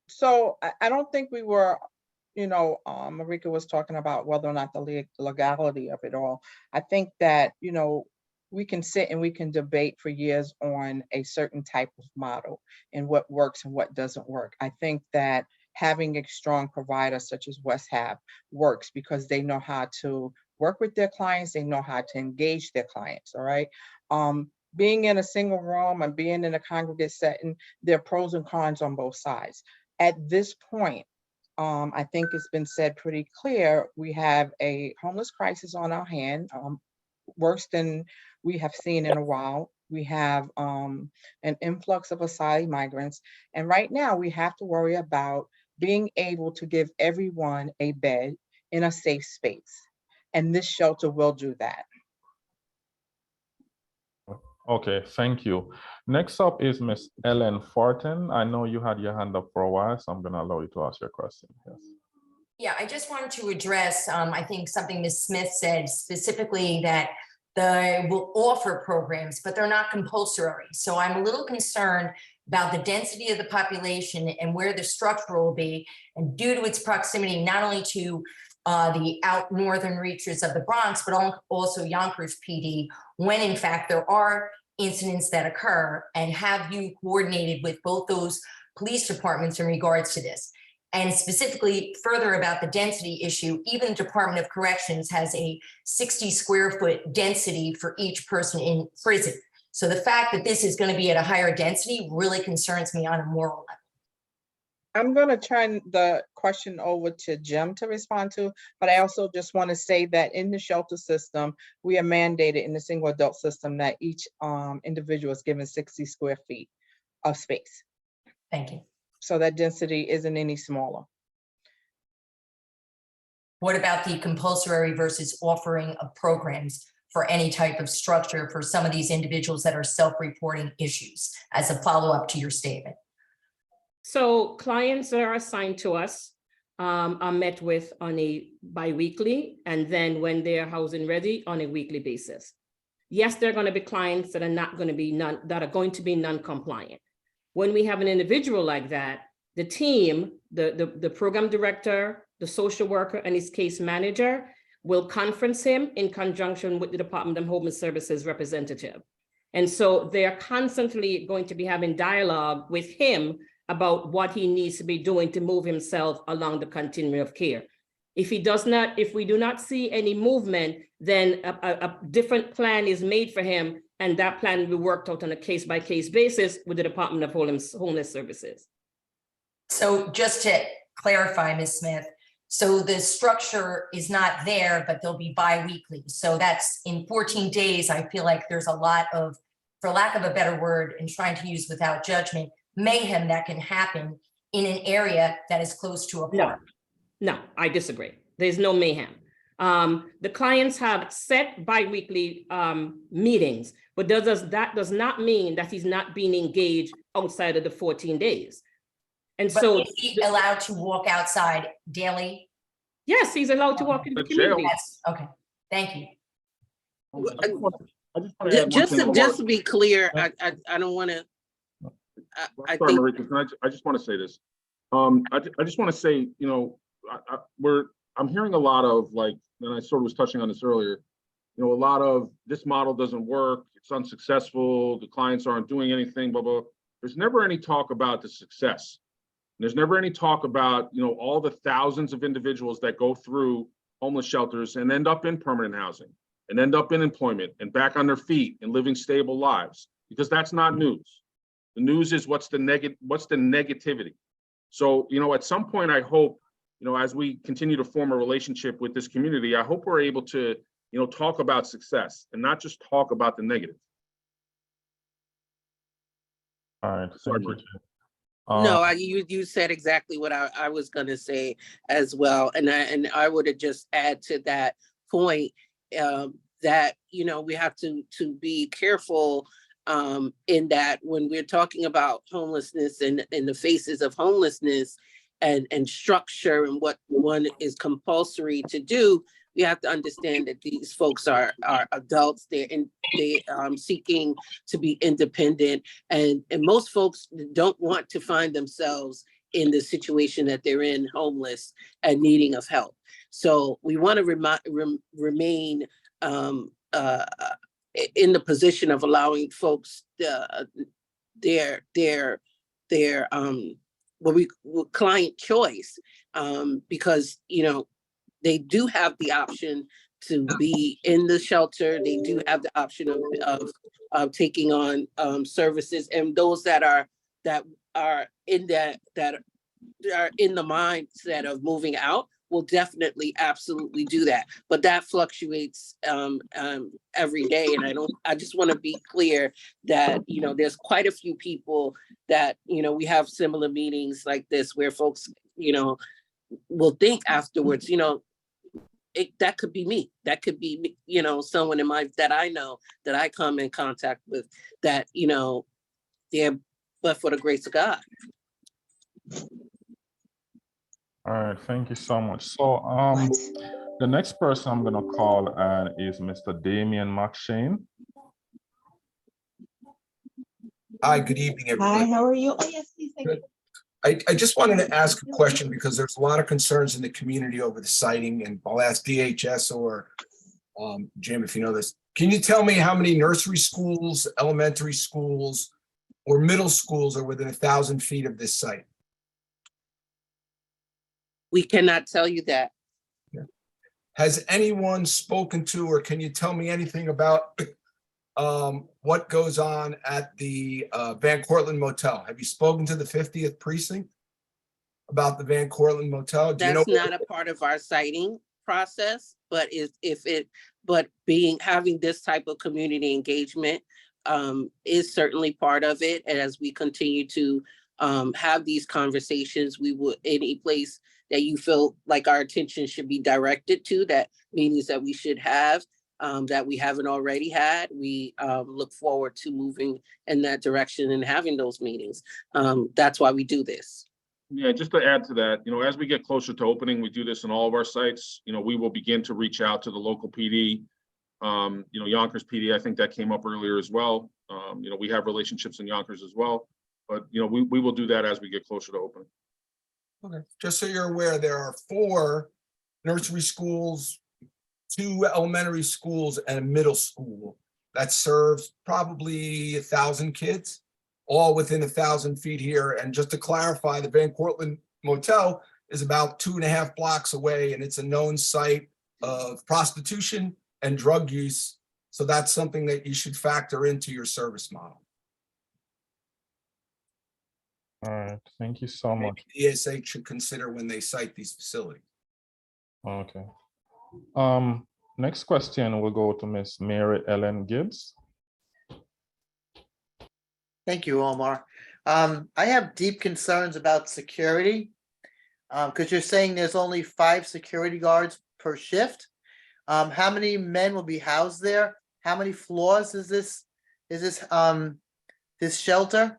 So I don't think we were, Marika was talking about whether or not the legality of it all. I think that, we can sit and we can debate for years on a certain type of model and what works and what doesn't work. I think that having a strong provider such as West Hab works because they know how to work with their clients, they know how to engage their clients, all right? Being in a single room and being in a congregate setting, there are pros and cons on both sides. At this point, I think it's been said pretty clear, we have a homeless crisis on our hand, worse than we have seen in a while. We have an influx of asylum migrants. And right now we have to worry about being able to give everyone a bed in a safe space. And this shelter will do that. Okay, thank you. Next up is Miss Ellen Fortin. I know you had your hand up for a while, so I'm going to allow you to ask your question. Yes. Yeah, I just wanted to address, I think something Ms. Smith said specifically, that they will offer programs, but they're not compulsory. So I'm a little concerned about the density of the population and where the structure will be, and due to its proximity, not only to the out northern reaches of the Bronx, but also Yonkers PD, when in fact there are incidents that occur, and have you coordinated with both those police departments in regards to this. And specifically further about the density issue, even the Department of Corrections has a 60 square foot density for each person in prison. So the fact that this is going to be at a higher density really concerns me on a moral level. I'm going to turn the question over to Jim to respond to, but I also just want to say that in the shelter system, we are mandated in the single adult system that each individual is given 60 square feet of space. Thank you. So that density isn't any smaller. What about the compulsory versus offering of programs for any type of structure for some of these individuals that are self-reporting issues as a follow-up to your statement? So clients that are assigned to us are met with on a bi-weekly, and then when they're housing ready on a weekly basis. Yes, there are going to be clients that are not going to be non-compliant. When we have an individual like that, the team, the program director, the social worker, and his case manager will conference him in conjunction with the Department of Homeless Services representative. And so they are constantly going to be having dialogue with him about what he needs to be doing to move himself along the continuum of care. If we do not see any movement, then a different plan is made for him, and that plan will be worked out on a case-by-case basis with the Department of Homeless Services. So just to clarify, Ms. Smith, so the structure is not there, but they'll be bi-weekly. So that's in 14 days, I feel like there's a lot of, for lack of a better word, and trying to use without judgment, mayhem that can happen in an area that is close to a park. No, I disagree. There's no mayhem. The clients have set bi-weekly meetings, but that does not mean that he's not being engaged outside of the 14 days. And But so is he allowed to walk outside daily? yes, he's allowed to walk in the community. Yes, okay, thank you. Just to be clear, I don't want to. I Sorry, think Marika, I just want to say this. I just want to say, you know, I'm hearing a lot of, like, and I sort of was touching on this earlier, you know, a lot of this model doesn't work, it's unsuccessful, the clients aren't doing anything, blah, blah. There's never any talk about the success. There's never any talk about, you know, all the thousands of individuals that go through homeless shelters and end up in permanent housing and end up in employment and back on their feet and living stable lives, because that's not news. The news is what's the negativity. So, you know, at some point, I hope, you know, as we continue to form a relationship with this community, I hope we're able to, you know, talk about success and not just talk about the negative. All right, thank you. no, you said exactly what I was going to say as well, and I would have just add to that point that, you know, we have to be careful in that when we're talking about homelessness and in the faces of homelessness and structure and what one is compulsory to do, we have to understand that these folks are adults. They're seeking to be independent, and most folks don't want to find themselves in the situation that they're in, homeless and needing of help. So we want to remain in the position of allowing folks their client choice, because, you know, they do have the option to be in the shelter. They do have the option of taking on services, and those that are in that are in the mindset of moving out will definitely absolutely do that. But that fluctuates every day, and I just want to be clear that, you know, there's quite a few people that, you know, we have similar meetings like this where folks, you know, will think afterwards, you know, that could be me. That could be me, you know, someone that I know, that I come in contact with, that, you know, they're but for the grace of God. All right, thank you so much. So the next person I'm gonna call is Mr. Damian McShane. Hi, good evening, everybody. Hi, how are you? Oh, yes, please, thank you. I just wanted to ask a question because there's a lot of concerns in the community over the siting, and I'll ask DHS or Jim if you know this. Can you tell me how many nursery schools, elementary schools, or middle schools are within 1,000 feet of this site? We cannot tell you that. Has anyone spoken to, or can you tell me anything about what goes on at the Van Cortlandt Motel? Have you spoken to the 50th precinct about the Van Cortlandt Motel? Do you know? That's not a part of our citing process, but having this type of community engagement is certainly part of it. And as we continue to have these conversations, we would, any place that you feel like our attention should be directed to, that meetings that we should have, that we haven't already had, we look forward to moving in that direction and having those meetings. That's why we do this. Yeah, just to add to that, as we get closer to opening, we do this in all of our sites. We will begin to reach out to the local PD. Yonkers PD, I think that came up earlier as well. We have relationships in Yonkers as well, but we will do that as we get closer to opening. Okay. Just so you're aware, there are 4 nursery schools, 2 elementary schools, and a middle school that serves probably 1,000 kids, all within 1,000 feet here. And just to clarify, the Van Cortlandt Motel is about 2.5 blocks away, and it's a known site of prostitution and drug use. So that's something that you should factor into your service model. All right, thank you so much. Maybe ESA should consider when they cite these facilities. Okay. Next question will go to Miss Mary Ellen Gibbs. Thank you, Omar. I have deep concerns about security because you're saying there's only 5 security guards per shift. How many men will be housed there? How many floors is this shelter?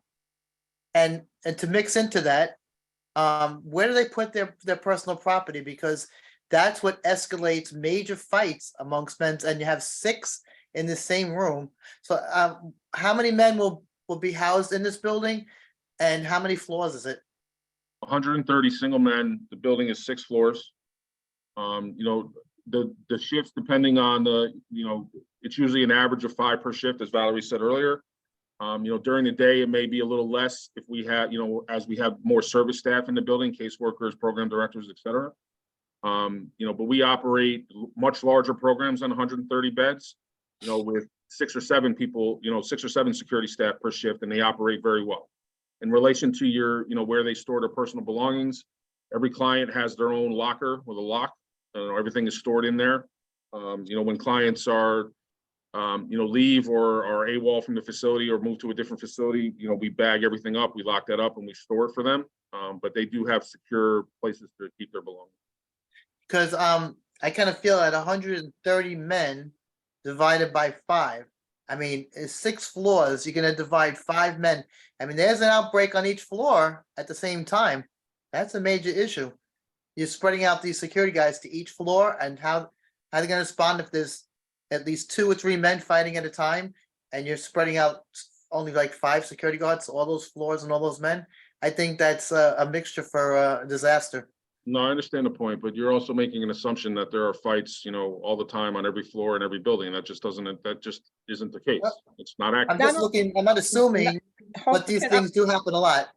And to mix into that, where do they put their personal property? Because that's what escalates major fights amongst men, and you have 6 in the same room. So how many men will be housed in this building, and how many floors is it? 130 single men. The building is 6 floors. The shifts, depending on it's usually an average of 5 per shift, as Valerie said earlier. During the day, it may be a little less if we have, as we have more service staff in the building, caseworkers, program directors, et cetera. But we operate much larger programs than 130 beds, with 6 or 7 people, 6 or 7 security staff per shift, and they operate very well. In relation to your, where they store their personal belongings, every client has their own locker with a lock. Everything is stored in there. When clients are, leave or are AWOL from the facility or move to a different facility, we bag everything up, we lock that up, and we store it for them. But they do have secure places to keep their belongings. Because I kind of feel at 130 men divided by 5. I mean, it's 6 floors. You're going to divide 5 men. I mean, there's an outbreak on each floor at the same time. That's a major issue. You're spreading out these security guys to each floor, and how are they going to respond if there's at least 2 or 3 men fighting at a time, and you're spreading out only like 5 security guards, all those floors and all those men? I think that's a mixture for a disaster. No, I understand the point, but you're also making an assumption that there are fights, all the time on every floor and every building. That just isn't the case. It's not accurate. I'm not assuming, but these things do happen a lot.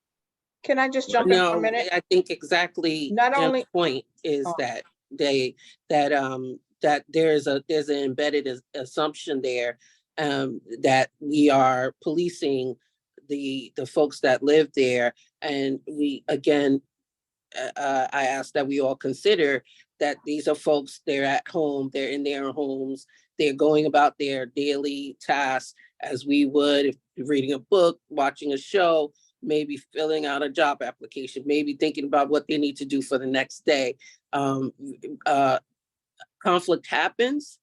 Can I just jump in for a minute? I think exactly Jim's point is that that there's an embedded assumption there that we are policing the folks that live there. And we, again, I ask that we all consider that these are folks, they're at home, they're in their homes, they're going about their daily tasks as we would if reading a book, watching a show, maybe filling out a job application, maybe thinking about what they need to do for the next day. Conflict happens.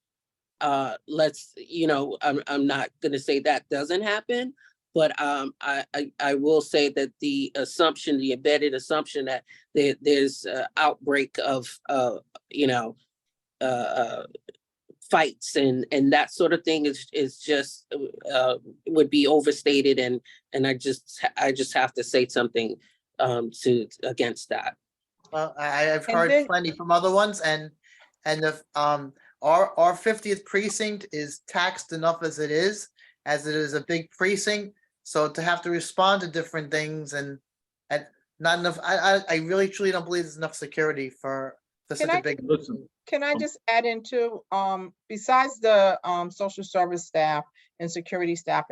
I'm not going to say that doesn't happen, but I will say that the assumption, the embedded assumption that there's outbreak of fights and that sort of thing is just would be overstated, and I just have to say something against that. Well, I've heard plenty from other ones, and our 50th precinct is taxed enough as it is a big precinct. So to have to respond to different things and not enough, I really truly don't believe there's enough security for such a big. Can I just add into, besides the social service staff and security staff,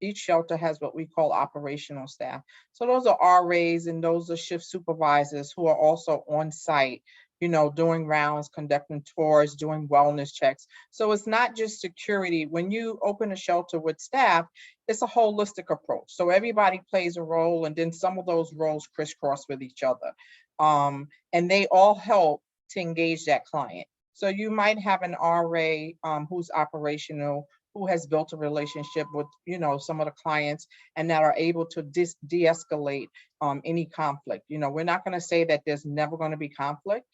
each shelter has what we call operational staff. So those are RAs and those are shift supervisors who are also on site, you know, doing rounds, conducting tours, doing wellness checks. So it's not just security. When you open a shelter with staff, it's a holistic approach. So everybody plays a role, and then some of those roles crisscross with each other. And they all help to engage that client. So you might have an RA who's operational, who has built a relationship with, you know, some of the clients, and that are able to de-escalate any conflict. You know, we're not going to say that there's never going to be conflict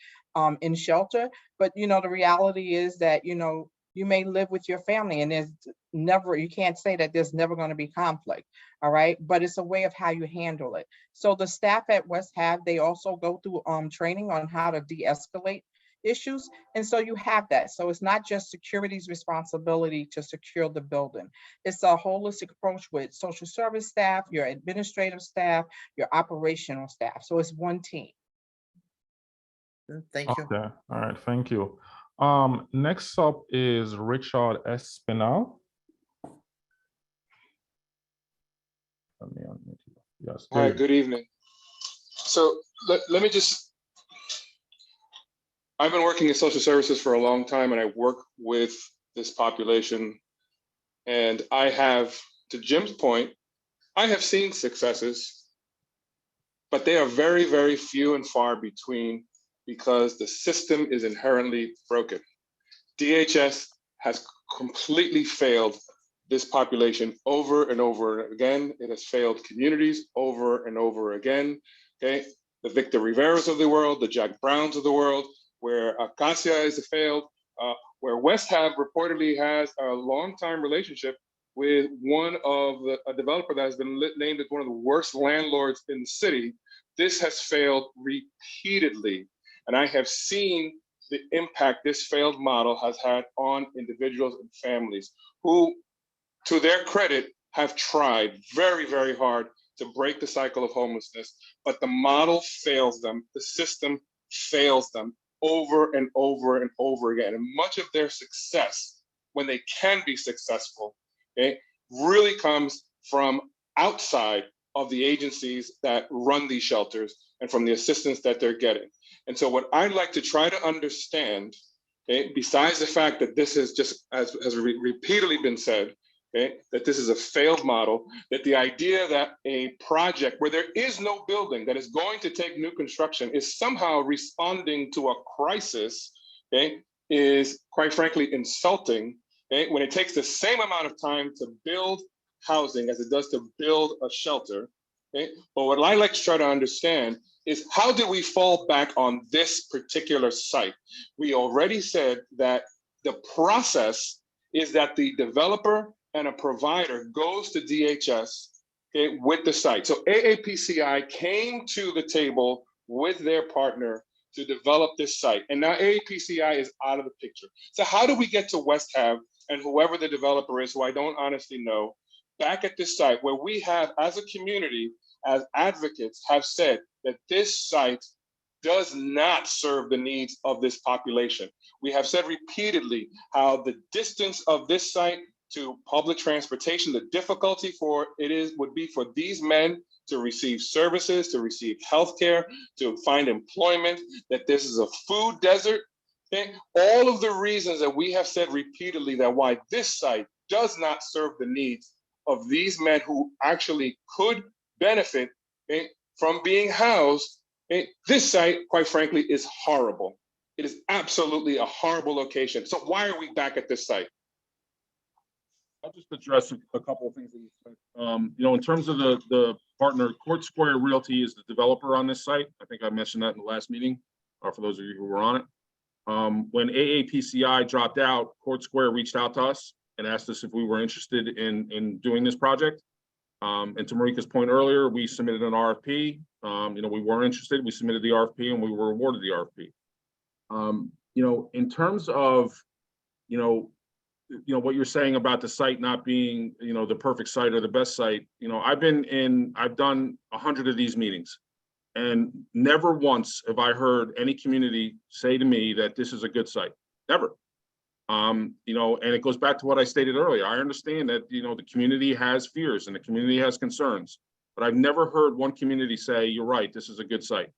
in shelter, but, you know, the reality is that, you know, you may live with your family and you can't say that there's never going to be conflict. All right. But it's a way of how you handle it. So the staff at West Hab, they also go through training on how to de-escalate issues. And so you have that. So it's not just security's responsibility to secure the building. It's a holistic approach with social service staff, your administrative staff, your operational staff. So it's one team. Thank you. Okay, all right, thank you. Next up is Richard Espinal. Let me unmute you. Yes. Hi, good evening. So let me just, I've been working in social services for a long time, and I work with this population. And I have, to Jim's point, I have seen successes, but they are very, very few and far between because the system is inherently broken. DHS has completely failed this population over and over again. It has failed communities over and over again. Okay, the Victor Riveras of the world, the Jack Browns of the world, where Acacia is failed, where West Hab reportedly has a long-time relationship with a developer that has been named as one of the worst landlords in the city. This has failed repeatedly. And I have seen the impact this failed model has had on individuals and families who, to their credit, have tried very, very hard to break the cycle of homelessness, but the model fails them. The system fails them over and over and over again. And much of their success, when they can be successful, okay, really comes from outside of the agencies that run these shelters and from the assistance that they're getting. And so what I'd like to try to understand, okay, besides the fact that this is just, as has repeatedly been said, okay, that this is a failed model, that the idea that a project where there is no building that is going to take new construction is somehow responding to a crisis, okay, is quite frankly insulting, okay, when it takes the same amount of time to build housing as it does to build a shelter. Okay? But what I like to try to understand is how did we fall back on this particular site? We already said that the process is that the developer and a provider goes to DHS, okay, with the site. So AAPCI came to the table with their partner to develop this site. And now AAPCI is out of the picture. So how do we get to West Hab and whoever the developer is, who I don't honestly know, back at this site where we have, as a community, as advocates, have said that this site does not serve the needs of this population. We have said repeatedly how the distance of this site to public transportation, the difficulty would be for these men to receive services, to receive healthcare, to find employment, that this is a food desert. Okay? All of the reasons that we have said repeatedly that why this site does not serve the needs of these men who actually could benefit, okay, from being housed. Okay? This site, quite frankly, is horrible. It is absolutely a horrible location. So why are we back at this site? I'll just address a couple of things that you said. You know, in terms of the partner, Court Square Realty is the developer on this site. I think I mentioned that in the last meeting, for those of you who were on it. When AAPCI dropped out, Court Square reached out to us and asked us if we were interested in doing this project. And to Marika's point earlier, we submitted an RFP. You know, we were interested. We submitted the RFP and we were awarded the RFP. You know, in terms of, you know, you know, what you're saying about the site not being, you know, the perfect site or the best site, you know, I've done 100 of these meetings. And never once have I heard any community say to me that this is a good site, never. You know, and it goes back to what I stated earlier. I understand that, you know, the community has fears and the community has concerns, but I've never heard one community say, you're right, this is a good site.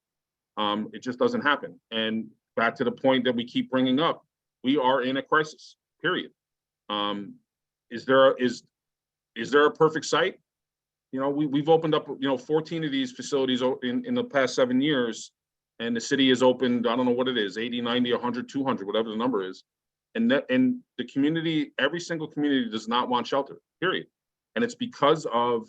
It just doesn't happen. And back to the point that we keep bringing up, we are in a crisis, period. Is there a perfect site? You know, we've opened up, you know, 14 of these facilities in the past 7 years, and the city has opened, I don't know what it is, 80, 90, 100, 200, whatever the number is. And the community, every single community does not want shelter, period. And it's because of,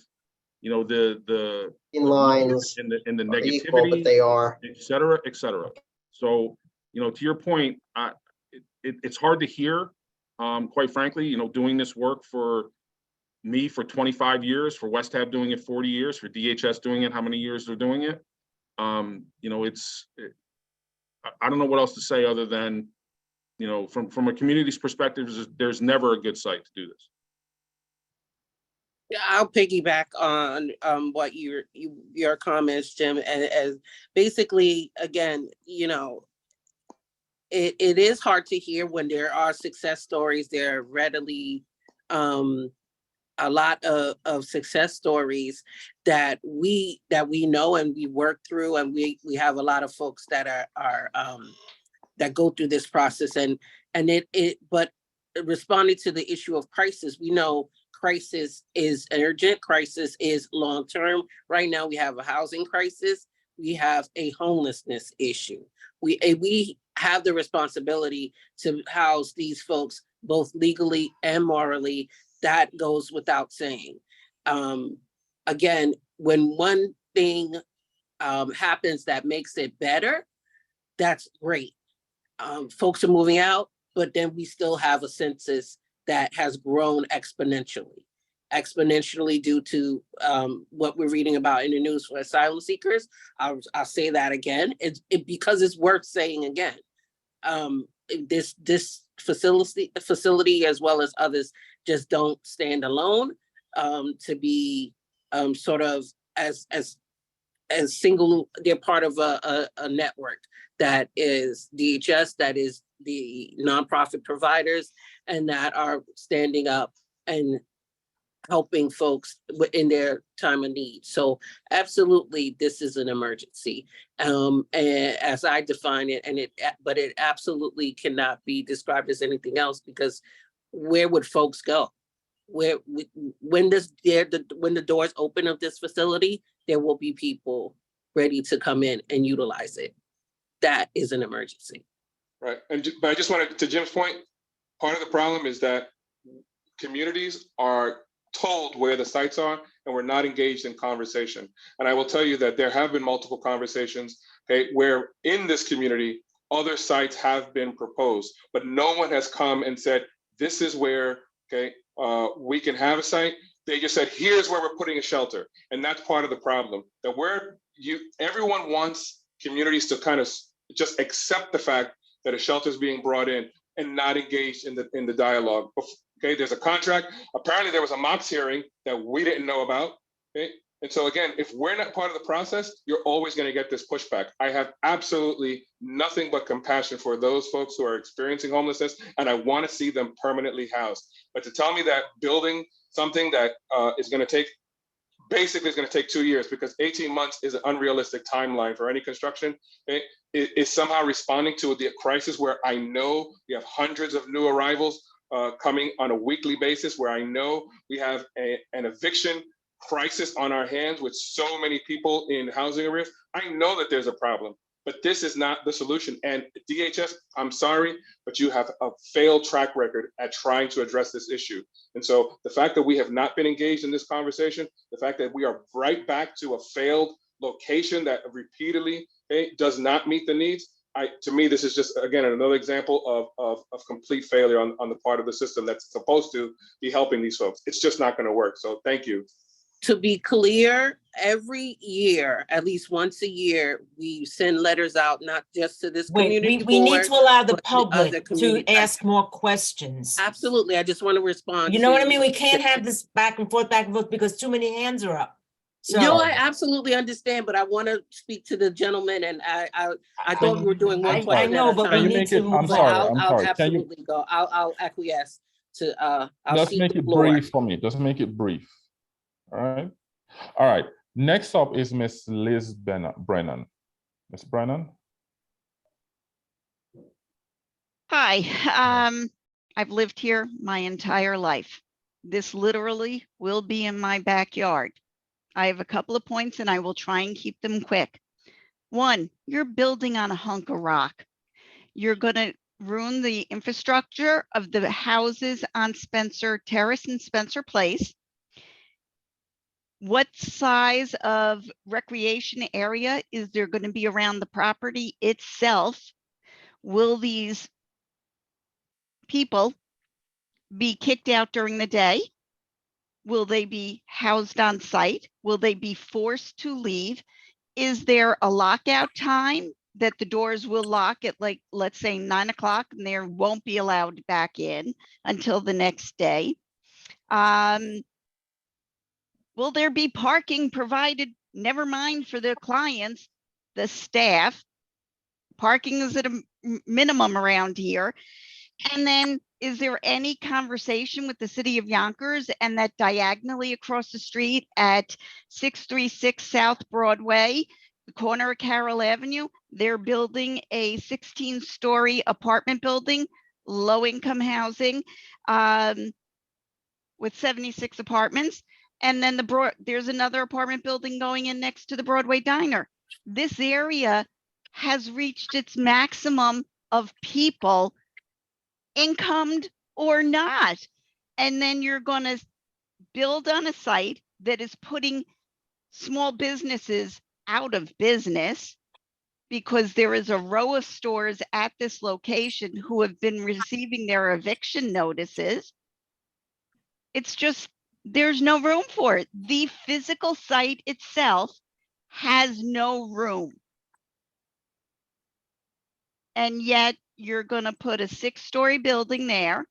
you know, the lines and the are equal, negativity, but they are. et cetera, et cetera. So, you know, to your point, it's hard to hear, quite frankly, you know, doing this work for me for 25 years, for West Hab doing it 40 years, for DHS doing it, how many years they're doing it. You know, I don't know what else to say other than, you know, from a community's perspective, there's never a good site to do this. Yeah, I'll piggyback on what your comments, Jim, and as basically, again, you know, it is hard to hear when there are success stories. There are readily a lot of success stories that we know and we work through, and we have a lot of folks that are that go through this process, but responding to the issue of crisis, we know crisis is urgent, crisis is long-term. Right now, we have a housing crisis, we have a homelessness issue. We have the responsibility to house these folks both legally and morally. That goes without saying. Again, when one thing happens that makes it better, that's great. Folks are moving out, but then we still have a census that has grown exponentially due to what we're reading about in the news for asylum seekers. I'll say that again. It's because it's worth saying again. This facility as well as others just don't stand alone to be sort of as single. They're part of a network that is DHS, that is the nonprofit providers, and that are standing up and helping folks in their time of need. So absolutely, this is an emergency. And as I define it, but it absolutely cannot be described as anything else, because where would folks go? When the doors open of this facility, there will be people ready to come in and utilize it. That is an emergency. Right, but I just wanted, to Jim's point, part of the problem is that communities are told where the sites are and we're not engaged in conversation. And I will tell you that there have been multiple conversations, okay, where in this community, other sites have been proposed, but no one has come and said, this is where, okay, we can have a site. They just said, here's where we're putting a shelter. And that's part of the problem, that everyone wants communities to kind of just accept the fact that a shelter is being brought in and not engaged in the dialogue. Okay, there's a contract. Apparently there was a MOX hearing that we didn't know about. Okay, and so again, if we're not part of the process, you're always going to get this pushback. I have absolutely nothing but compassion for those folks who are experiencing homelessness, and I want to see them permanently housed. But to tell me that building something that is going to take 2 years, because 18 months is an unrealistic timeline for any construction, okay, is somehow responding to the crisis where I know we have hundreds of new arrivals coming on a weekly basis, where I know we have an eviction crisis on our hands with so many people in housing arrears. I know that there's a problem, but this is not the solution. And DHS, I'm sorry, but you have a failed track record at trying to address this issue. And so the fact that we have not been engaged in this conversation, the fact that we are right back to a failed location that repeatedly does not meet the needs, to me, this is just, again, another example of complete failure on the part of the system that's supposed to be helping these folks. It's just not going to work. So thank you. To be clear, every year, at least once a year, we send letters out, not just to this Wait, community we need board, to allow the but to other public community to ask more questions. Absolutely. I just want to respond. You know what I to- mean? We can't have this back and forth because too many hands are up. So. No, I absolutely understand, but I want to speak to the gentleman, and I thought we were doing one I question know, at a but we time. need to move I'm on. sorry, I'll I'm sorry. Can you absolutely go. I'll acquiesce to, I'll just cede make the it floor. brief for me? Just make it brief. All right. All right. Next up is Miss Liz Brennan. Miss Brennan? Hi, I've lived here my entire life. This literally will be in my backyard. I have a couple of points and I will try and keep them quick. One, you're building on a hunk of rock. You're gonna ruin the infrastructure of the houses on Spencer Terrace and Spencer Place. What size of recreation area is there going to be around the property itself? Will these people be kicked out during the day? Will they be housed on site? Will they be forced to leave? Is there a lockout time that the doors will lock at, like, let's say 9 o'clock, and they won't be allowed back in until the next day? Will there be parking provided? Never mind for the clients, the staff. Parking is at a minimum around here. And then is there any conversation with the city of Yonkers and that diagonally across the street at 636 South Broadway, the corner of Carroll Avenue, they're building a 16-story apartment building, low-income housing, with 76 apartments. And then there's another apartment building going in next to the Broadway Diner. This area has reached its maximum of people, incomed or not. And then you're going to build on a site that is putting small businesses out of business, because there is a row of stores at this location who have been receiving their eviction notices. It's just, there's no room for it. The physical site itself has no room. And yet you're going to put a 6-story building there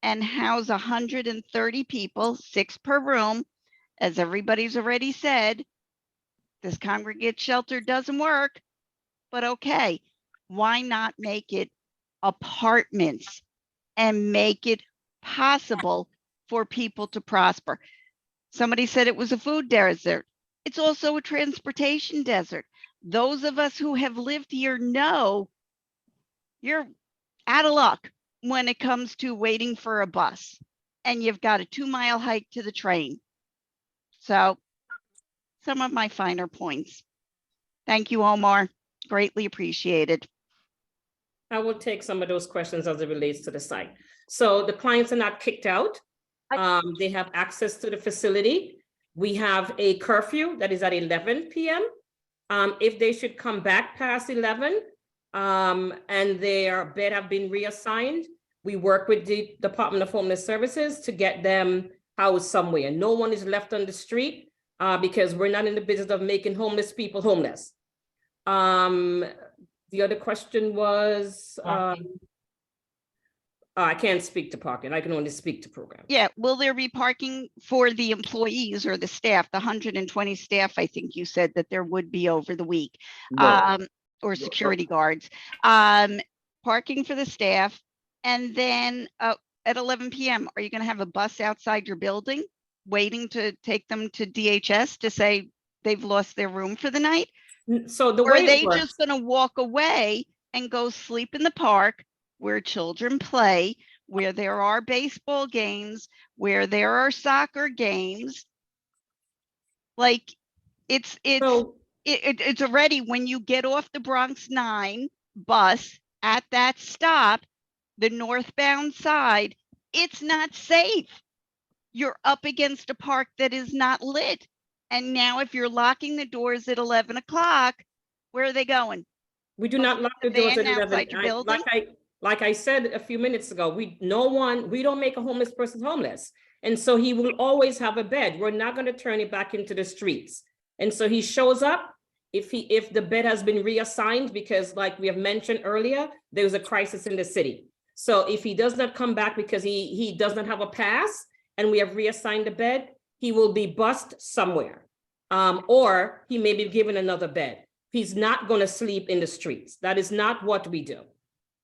and house 130 people, 6 per room. As everybody's already said, this congregate shelter doesn't work, but okay, why not make it apartments and make it possible for people to prosper? Somebody said it was a food desert. It's also a transportation desert. Those of us who have lived here know you're out of luck when it comes to waiting for a bus, and you've got a 2-mile hike to the train. So some of my finer points. Thank you, Omar. Greatly appreciated. I will take some of those questions as it relates to the site. So the clients are not kicked out. They have access to the facility. We have a curfew that is at 11 p.m. If they should come back past 11 and their bed have been reassigned, we work with the Department of Homeless Services to get them housed somewhere. No one is left on the street because we're not in the business of making homeless people homeless. The other question was, I can't speak to parking. I can only speak to program. Yeah, will there be parking for the employees or the staff? The 120 staff, I think you said that there would be over the week, or security guards. Parking for the staff. And then at 11 p.m., are you going to have a bus outside your building waiting to take them to DHS to say they've lost their room for the night? So the or way are they it works, just going to walk away and go sleep in the park where children play, where there are baseball games, where there are soccer games? Like it's already, when you get off the Bronx 9 bus at that stop, the northbound side, it's not safe. You're up against a park that is not lit. And now if you're locking the doors at 11 o'clock, where are they going? we do not lock the doors at van 11. outside your building? Like I said a few minutes ago, we don't make a homeless person homeless. And so he will always have a bed. We're not going to turn it back into the streets. And so he shows up if the bed has been reassigned, because like we have mentioned earlier, there's a crisis in the city. So if he does not come back because he does not have a pass and we have reassigned the bed, he will be bused somewhere. Or he may be given another bed. He's not going to sleep in the streets. That is not what we do.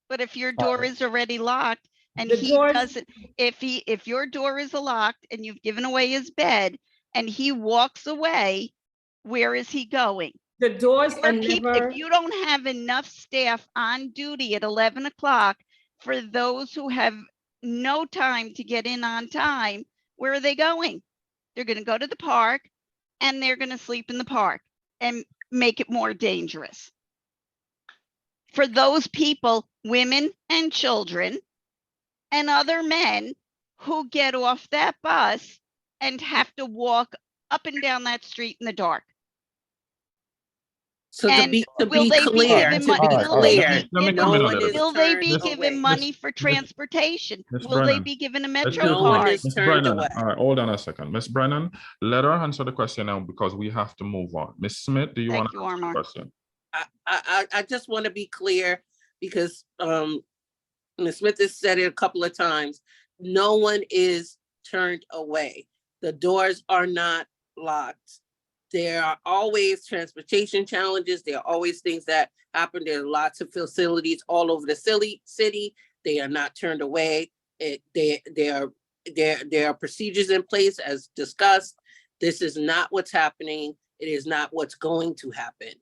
But if your door is already locked and The he doors- doesn't, if your door is locked and you've given away his bed and he walks away, where is he going? The doors are never. If you don't have enough staff on duty at 11 o'clock for those who have no time to get in on time, where are they going? They're going to go to the park and they're going to sleep in the park and make it more dangerous. For those people, women and children and other men who get off that bus and have to walk up and down that street in the dark. So to And be will they be clear, given to money? be Will they clear, be Let me given- come in a no one little is bit. Will they be turned given away. money for transportation? Miss Will they Brennan, be given a excuse Metro me, No one card? is Miss turned Brennan, away. all right, hold on a second. Miss Brennan, let her answer the question now because we have to move on. Miss Smith, do you Thank want you, to answer the Armand. question? I just want to be clear because Ms. Smith has said it a couple of times. No one is turned away. The doors are not locked. There are always transportation challenges. There are always things that happen. There are lots of facilities all over the city. They are not turned away. There are procedures in place as discussed. This is not what's happening. It is not what's going to happen.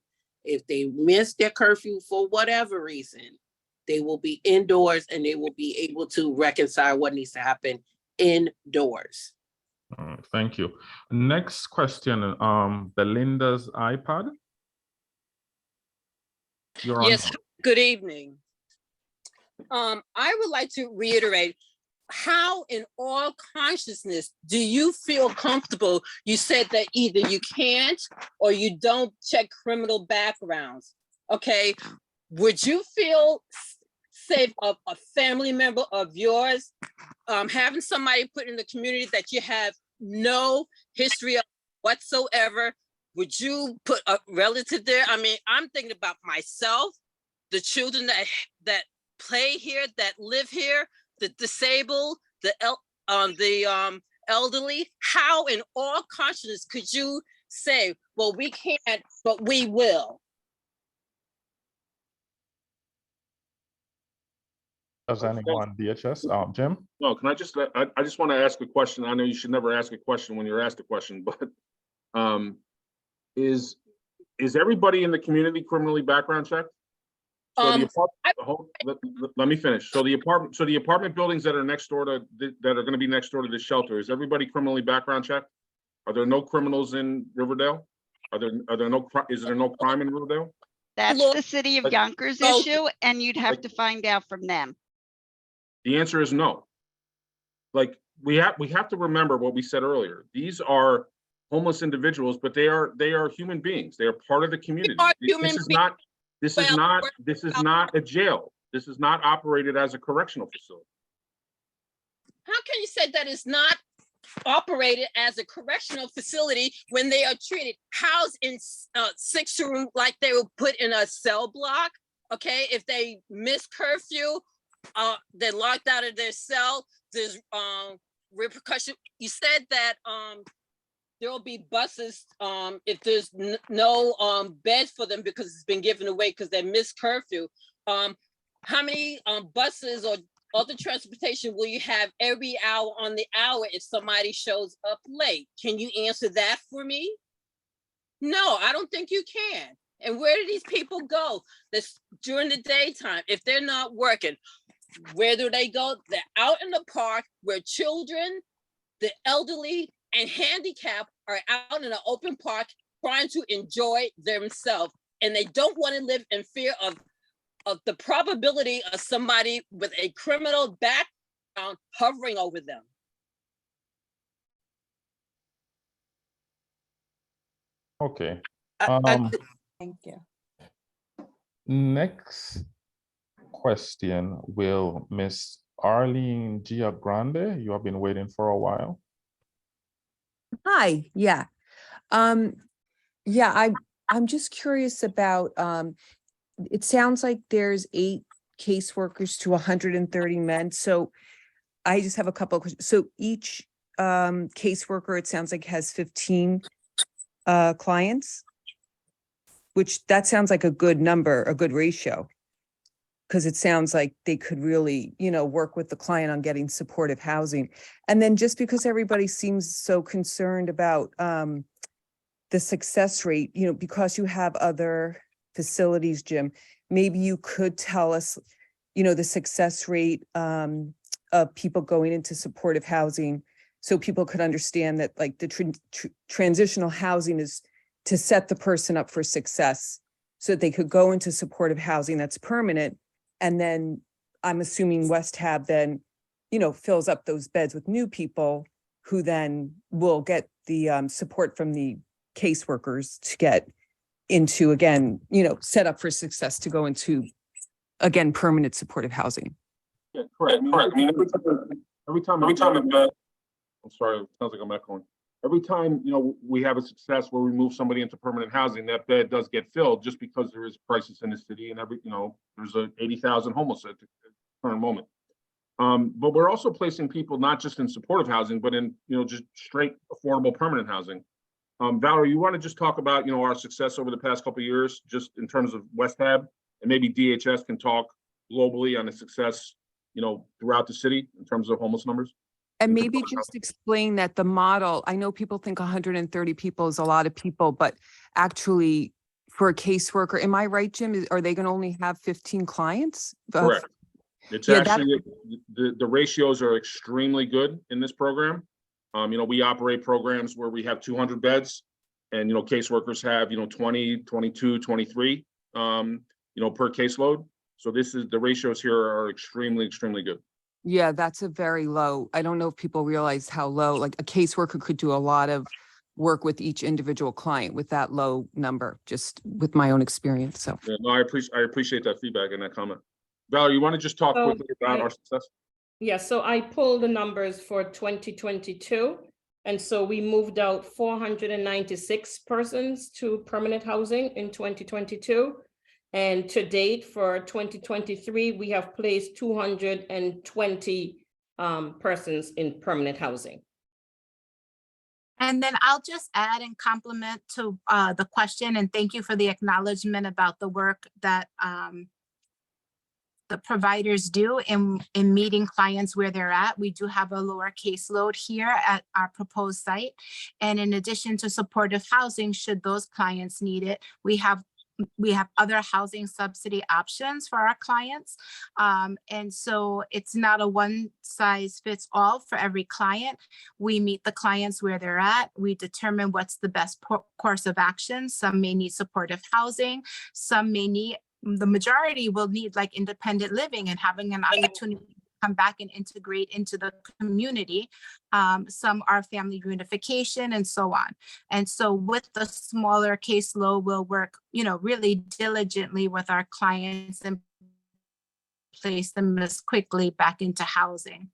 If they miss their curfew for whatever reason, they will be indoors and they will be able to reconcile what needs to happen indoors. All right, thank you. Next question, Belinda's iPad. You're on. Yes, good evening. I would like to reiterate, how in all consciousness do you feel comfortable? You said that either you can't or you don't check criminal backgrounds, okay? Would you feel safe of a family member of yours having somebody put in the community that you have no history of whatsoever? Would you put a relative there? I mean, I'm thinking about myself, the children that play here, that live here, the disabled, the elderly. How in all consciousness could you say, well, we can't, but we will? Does anyone, DHS, Jim? No, can I just want to ask a question. I know you should never ask a question when you're asked a question, but is everybody in the community criminally background checked? So let me finish. So the apartment buildings that are next door to that are going to be next door to this shelter, is everybody criminally background checked? Are there no criminals in Riverdale? Is there no crime in Riverdale? That's the city of Yonkers Oh. issue, and you'd have to find out from them. The answer is no. Like we have to remember what we said earlier. These are homeless individuals, but they are human beings. They are part of the community. This is not a jail. This is not operated as a correctional facility. How can you say that it's not operated as a correctional facility when they are treated, housed in 6 room, like they were put in a cell block? Okay, if they miss curfew, they're locked out of their cell. There's repercussion. You said that there will be buses if there's no beds for them because it's been given away because they missed curfew. How many buses or other transportation will you have every hour on the hour if somebody shows up late? Can you answer that for me? No, I don't think you can. And where do these people go that's during the daytime if they're not working? Where do they go? They're out in the park where children, the elderly, and handicapped are out in an open park trying to enjoy themselves. And they don't want to live in fear of the probability of somebody with a criminal background hovering over them. Okay. Thank you. Next question will Miss Arlene Giagrande. You have been waiting for a while. Hi, yeah. Yeah, I'm just curious about, it sounds like there's 8 caseworkers to 130 men, so I just have a couple of questions. So each caseworker, it sounds like, has 15 clients, which that sounds like a good number, a good ratio. Because it sounds like they could really, work with the client on getting supportive housing. And then just because everybody seems so concerned about the success rate, because you have other facilities, Jim, maybe you could tell us, the success rate of people going into supportive housing, so people could understand that, like, the transitional housing is to set the person up for success so that they could go into supportive housing that's permanent. And then I'm assuming West Hab then, fills up those beds with new people who then will get the support from the caseworkers to get into, again, set up for success to go into, again, permanent supportive housing. Yeah, correct. I mean, every time, I'm sorry, it sounds like I'm echoing. Every time, we have a success where we move somebody into permanent housing, that bed does get filled just because there is a crisis in the city and there's 80,000 homeless at the current moment. But we're also placing people not just in supportive housing, but in, just straight affordable permanent housing. Valerie, you want to just talk about, our success over the past couple of years, just in terms of West Hab, and maybe DHS can talk globally on the success, throughout the city in terms of homeless numbers? And maybe just explain that the model, I know people think 130 people is a lot of people, but actually for a caseworker, am I right, Jim? Are they going to only have 15 clients? Correct. It's actually, the ratios are extremely good in this program. We operate programs where we have 200 beds and, caseworkers have, 20, 22, 23, per caseload. So the ratios here are extremely, extremely good. Yeah, that's a very low. I don't know if people realize how low, like, a caseworker could do a lot of work with each individual client with that low number, just with my own experience. So Yeah, no, I appreciate that feedback and that comment. Valerie, you want to just talk quickly about our success? Yeah, so I pulled the numbers for 2022. And so we moved out 496 persons to permanent housing in 2022. And to date for 2023, we have placed 220 persons in permanent housing. And then I'll just add and compliment to the question, and thank you for the acknowledgement about the work that the providers do in meeting clients where they're at. We do have a lower caseload here at our proposed site. And in addition to supportive housing, should those clients need it, we have other housing subsidy options for our clients. And so it's not a one size fits all for every client. We meet the clients where they're at. We determine what's the best course of action. Some may need supportive housing. Some may need, the majority will need, like, independent living and having an opportunity to come back and integrate into the community. Some are family reunification and so on. And so with the smaller caseload, we'll work, really diligently with our clients and place them as quickly back into housing.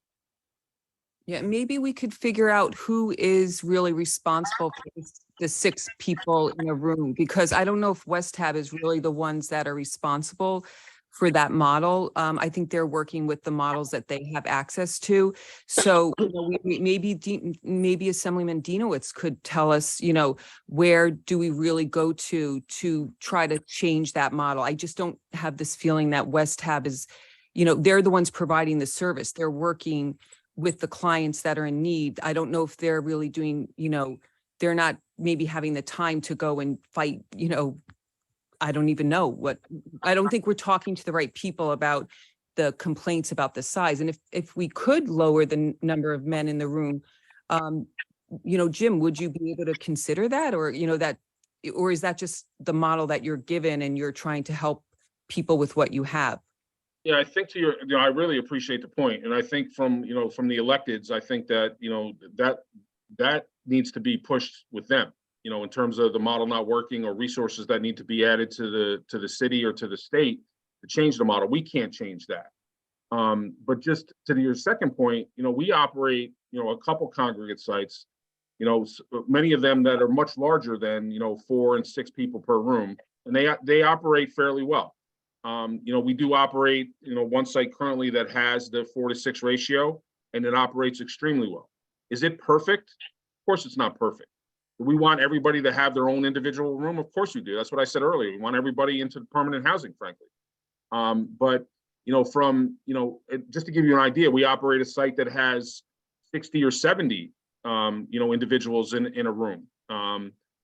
yeah, maybe we could figure out who is really responsible for the 6 people in a room, because I don't know if West Hab is really the ones that are responsible for that model. I think they're working with the models that they have access to. So maybe Assemblyman Dinowitz could tell us, where do we really go to try to change that model? I just don't have this feeling that West Hab is, they're the ones providing the service. They're working with the clients that are in need. I don't know if they're really doing, they're not maybe having the time to go and fight, I don't even know I don't think we're talking to the right people about the complaints about the size. And if we could lower the number of men in the room, Jim, would you be able to consider that, or, or is that just the model that you're given and you're trying to help people with what you have? Yeah, I think I really appreciate the point. And I think from the electeds, I think that, that needs to be pushed with them, in terms of the model not working or resources that need to be added to the city or to the state to change the model. We can't change that. But just to your second point, we operate, a couple congregate sites. many of them that are much larger than, 4 and 6 people per room, and they operate fairly well. We do operate, one site currently that has the 4-to-6 ratio, and it operates extremely well. Is it perfect? Of course, it's not perfect. Do we want everybody to have their own individual room? Of course we do. That's what I said earlier. We want everybody into permanent housing, frankly. But just to give you an idea, we operate a site that has 60 or 70, individuals in a room.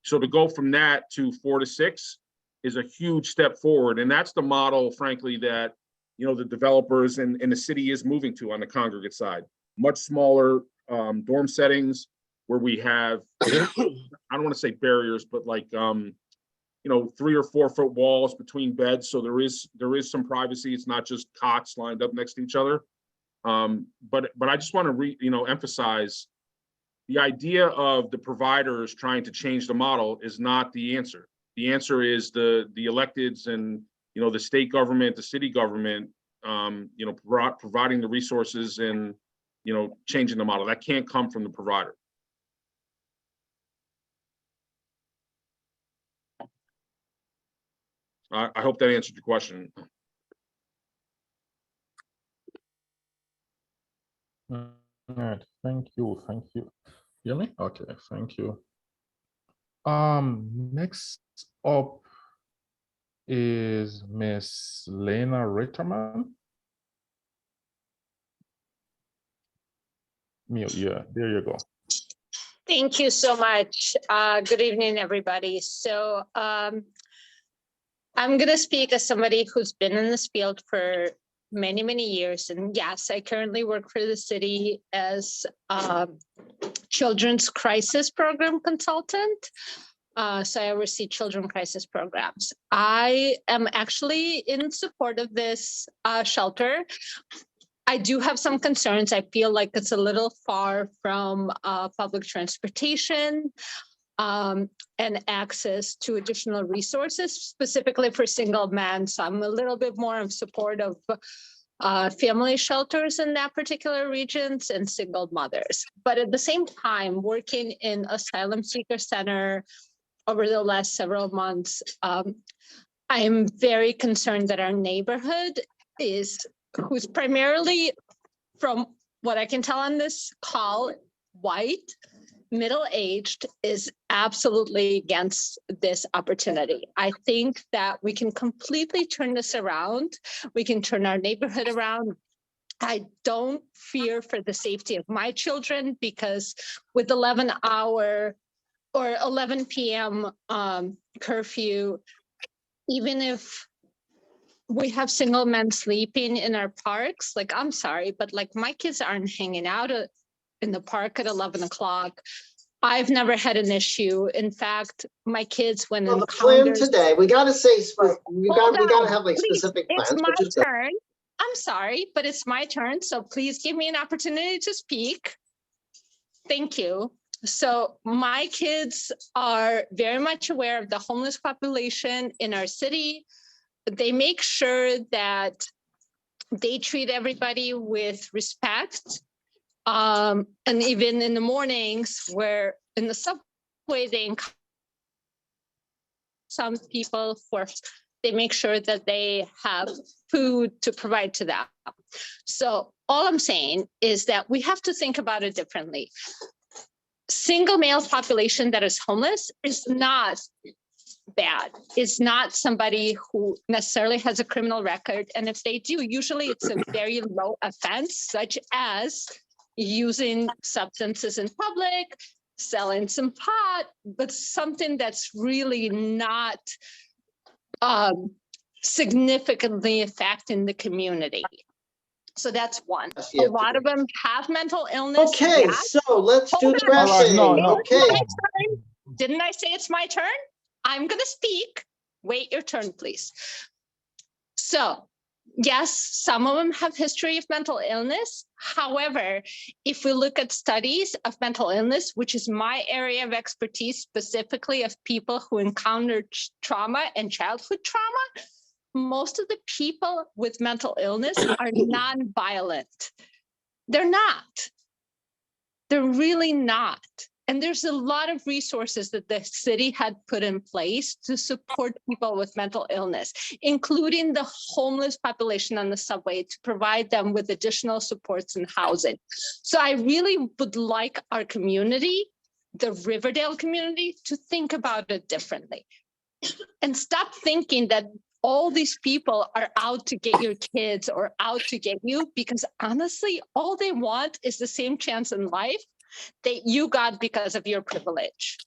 So to go from that to 4 to 6 is a huge step forward. And that's the model, frankly, that, the developers and the city is moving to on the congregate side. Much smaller dorm settings where we have, I don't want to say barriers, but like, 3 or 4 foot walls between beds. So there is some privacy. It's not just cots lined up next to each other. But I just want to emphasize the idea of the providers trying to change the model is not the answer. The answer is the electeds and, the state government, the city government, providing the resources and, changing the model. That can't come from the provider. I hope that answered your question. All right, thank you. Hear me? Okay, thank you. Next up is Miss Lena Ritterman. Mute, yeah, there you go. Thank you so much. Good evening, everybody. So I'm going to speak as somebody who's been in this field for many, many years. And yes, I currently work for the city as Children's Crisis Program Consultant. So I oversee children crisis programs. I am actually in support of this shelter. I do have some concerns. I feel like it's a little far from public transportation and access to additional resources, specifically for single men. So I'm a little bit more in support of family shelters in that particular regions and single mothers. But at the same time, working in asylum seeker center over the last several months, I'm very concerned that our neighborhood who's primarily, from what I can tell on this call, white, middle-aged, is absolutely against this opportunity. I think that we can completely turn this around. We can turn our neighborhood around. I don't fear for the safety of my children, because with 11 p.m. curfew, even if we have single men sleeping in our parks, like, I'm sorry, but like, my kids aren't hanging out in the park at 11 o'clock. I've never had an issue. In fact, my kids, when Well, the plan today, we gotta say, we gotta have like Please, specific plans. it's my which is good. turn. I'm sorry, but it's my turn. So please give me an opportunity to speak. Thank you. So my kids are very much aware of the homeless population in our city. They make sure that they treat everybody with respect. And even in the mornings, where in the subway, they encounter some people they make sure that they have food to provide to them. So all I'm saying is that we have to think about it differently. Single male population that is homeless is not bad. It's not somebody who necessarily has a criminal record. And if they do, usually it's a very low offense, such as using substances in public, selling some pot, but something that's really not significantly affecting the community. So that's one. A lot of them have mental illness. Okay, yes. so let's do the Hold on. rest. no. Okay. My turn. Didn't I say it's my turn? I'm going to speak. Wait your turn, please. So yes, some of them have history of mental illness. However, if we look at studies of mental illness, which is my area of expertise, specifically of people who encountered trauma and childhood trauma, most of the people with mental illness are non-violent. They're not. They're really not. And there's a lot of resources that the city had put in place to support people with mental illness, including the homeless population on the subway, to provide them with additional supports and housing. So I really would like our community, the Riverdale community, to think about it differently and stop thinking that all these people are out to get your kids or out to get you, because honestly, all they want is the same chance in life that you got because of your privilege.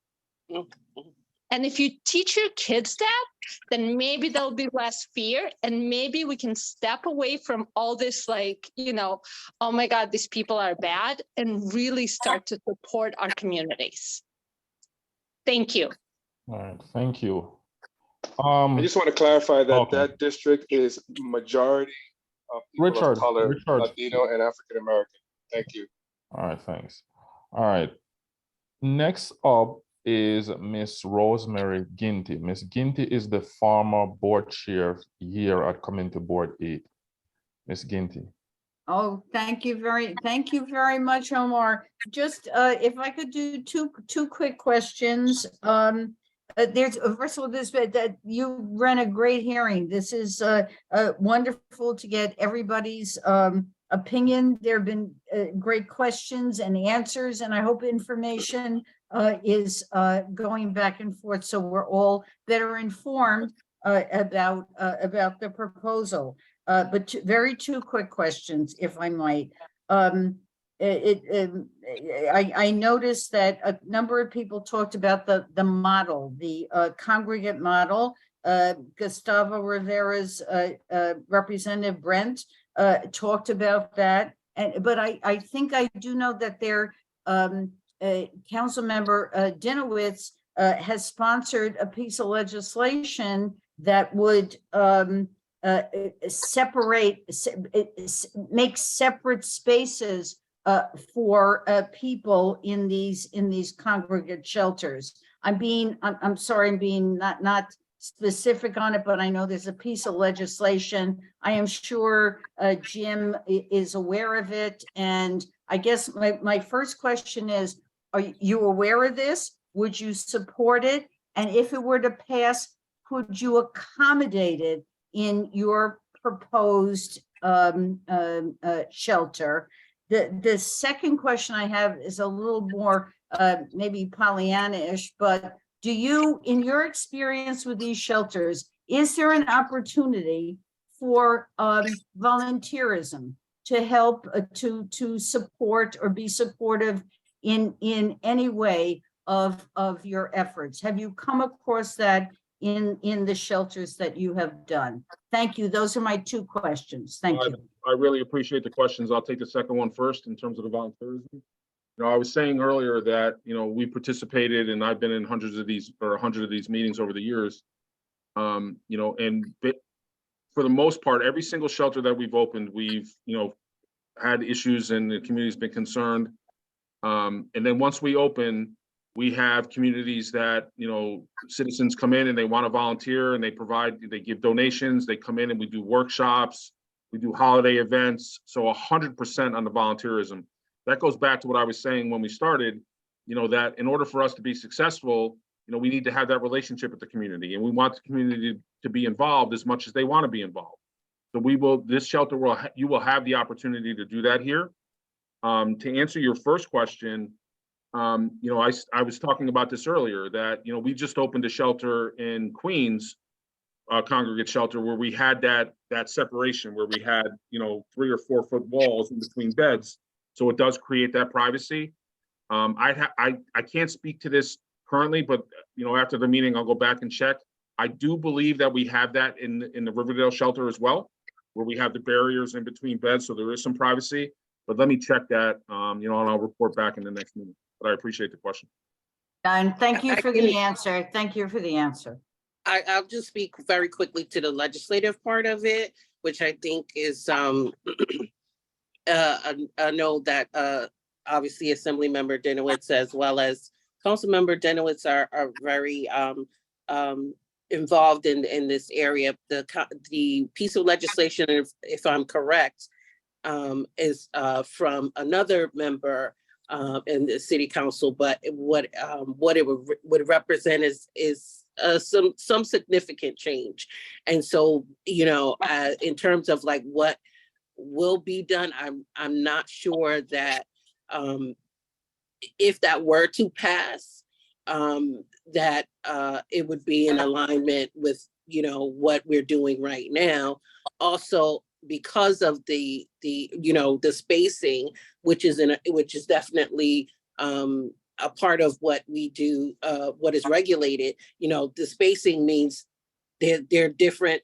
And if you teach your kids that, then maybe there'll be less fear, and maybe we can step away from all this, like, you know, oh my God, these people are bad, and really start to support our communities. Thank you. All right, thank you. I just want to clarify that okay. that district is majority of people of color, Latino and African American. Thank you. All right, thanks. All right. Next up is Miss Rosemary Ginty. Miss Ginty is the former board chair here at Community Board 8. Miss Ginty. Oh, thank you very much, Omar. Just if I could do two quick questions. There's first of all, this that you ran a great hearing. This is wonderful to get everybody's opinion. There have been great questions and answers, and I hope information is going back and forth, so we're all better informed about the proposal. But two quick questions, if I might. I noticed that a number of people talked about the model, the congregate model. Gustavo Rivera's Representative Brent talked about that. But I think I do know that their council member Dinowitz has sponsored a piece of legislation that would make separate spaces for people in these congregate shelters. I'm sorry, I'm being not specific on it, but I know there's a piece of legislation. I am sure Jim is aware of it. And I guess my first question is, are you aware of this? Would you support it? And if it were to pass, could you accommodate it in your proposed shelter? The second question I have is a little more maybe Pollyanna-ish, but do you, in your experience with these shelters, is there an opportunity for volunteerism to help to support or be supportive in any way of your efforts? Have you come across that in the shelters that you have done? Thank you. Those are my two questions. Thank you. I really appreciate the questions. I'll take the second one first in terms of the volunteerism. You know, I was saying earlier that, you know, we participated, and I've been in hundreds of these, or 100 of these meetings over the years. You know, and for the most part, every single shelter that we've opened, we've, you know, had issues and the community's been concerned. And then once we open, we have communities that, you know, citizens come in and they want to volunteer, and they give donations, they come in and we do workshops, we do holiday events. So 100% on the volunteerism. That goes back to what I was saying when we started, you know, that in order for us to be successful, you know, we need to have that relationship with the community, and we want the community to be involved as much as they want to be involved. So this shelter you will have the opportunity to do that here. To answer your first question, you know, I was talking about this earlier, that, you know, we just opened a shelter in Queens, congregate shelter, where we had that separation, where we had, you know, 3 or 4 foot walls in between beds. So it does create that privacy. I can't speak to this currently, but, you know, after the meeting, I'll go back and check. I do believe that we have that in the Riverdale shelter as well, where we have the barriers in between beds, so there is some privacy. But let me check that, you know, and I'll report back in the next meeting. But I appreciate the question. And thank you for the answer. Thank you for the answer. I'll just speak very quickly to the legislative part of it, which I think is a note that obviously Assemblymember Dinowitz as well as Councilmember Dinowitz are very involved in this area. The piece of legislation, if I'm correct, is from another member and the city council, but what it would represent is some significant change. And so, you know, in terms of like what will be done, I'm not sure that if that were to pass, that it would be in alignment with, you know, what we're doing right now. Also, because of the you know, the spacing, which is definitely a part of what we do, what is regulated. You know, the spacing means there are different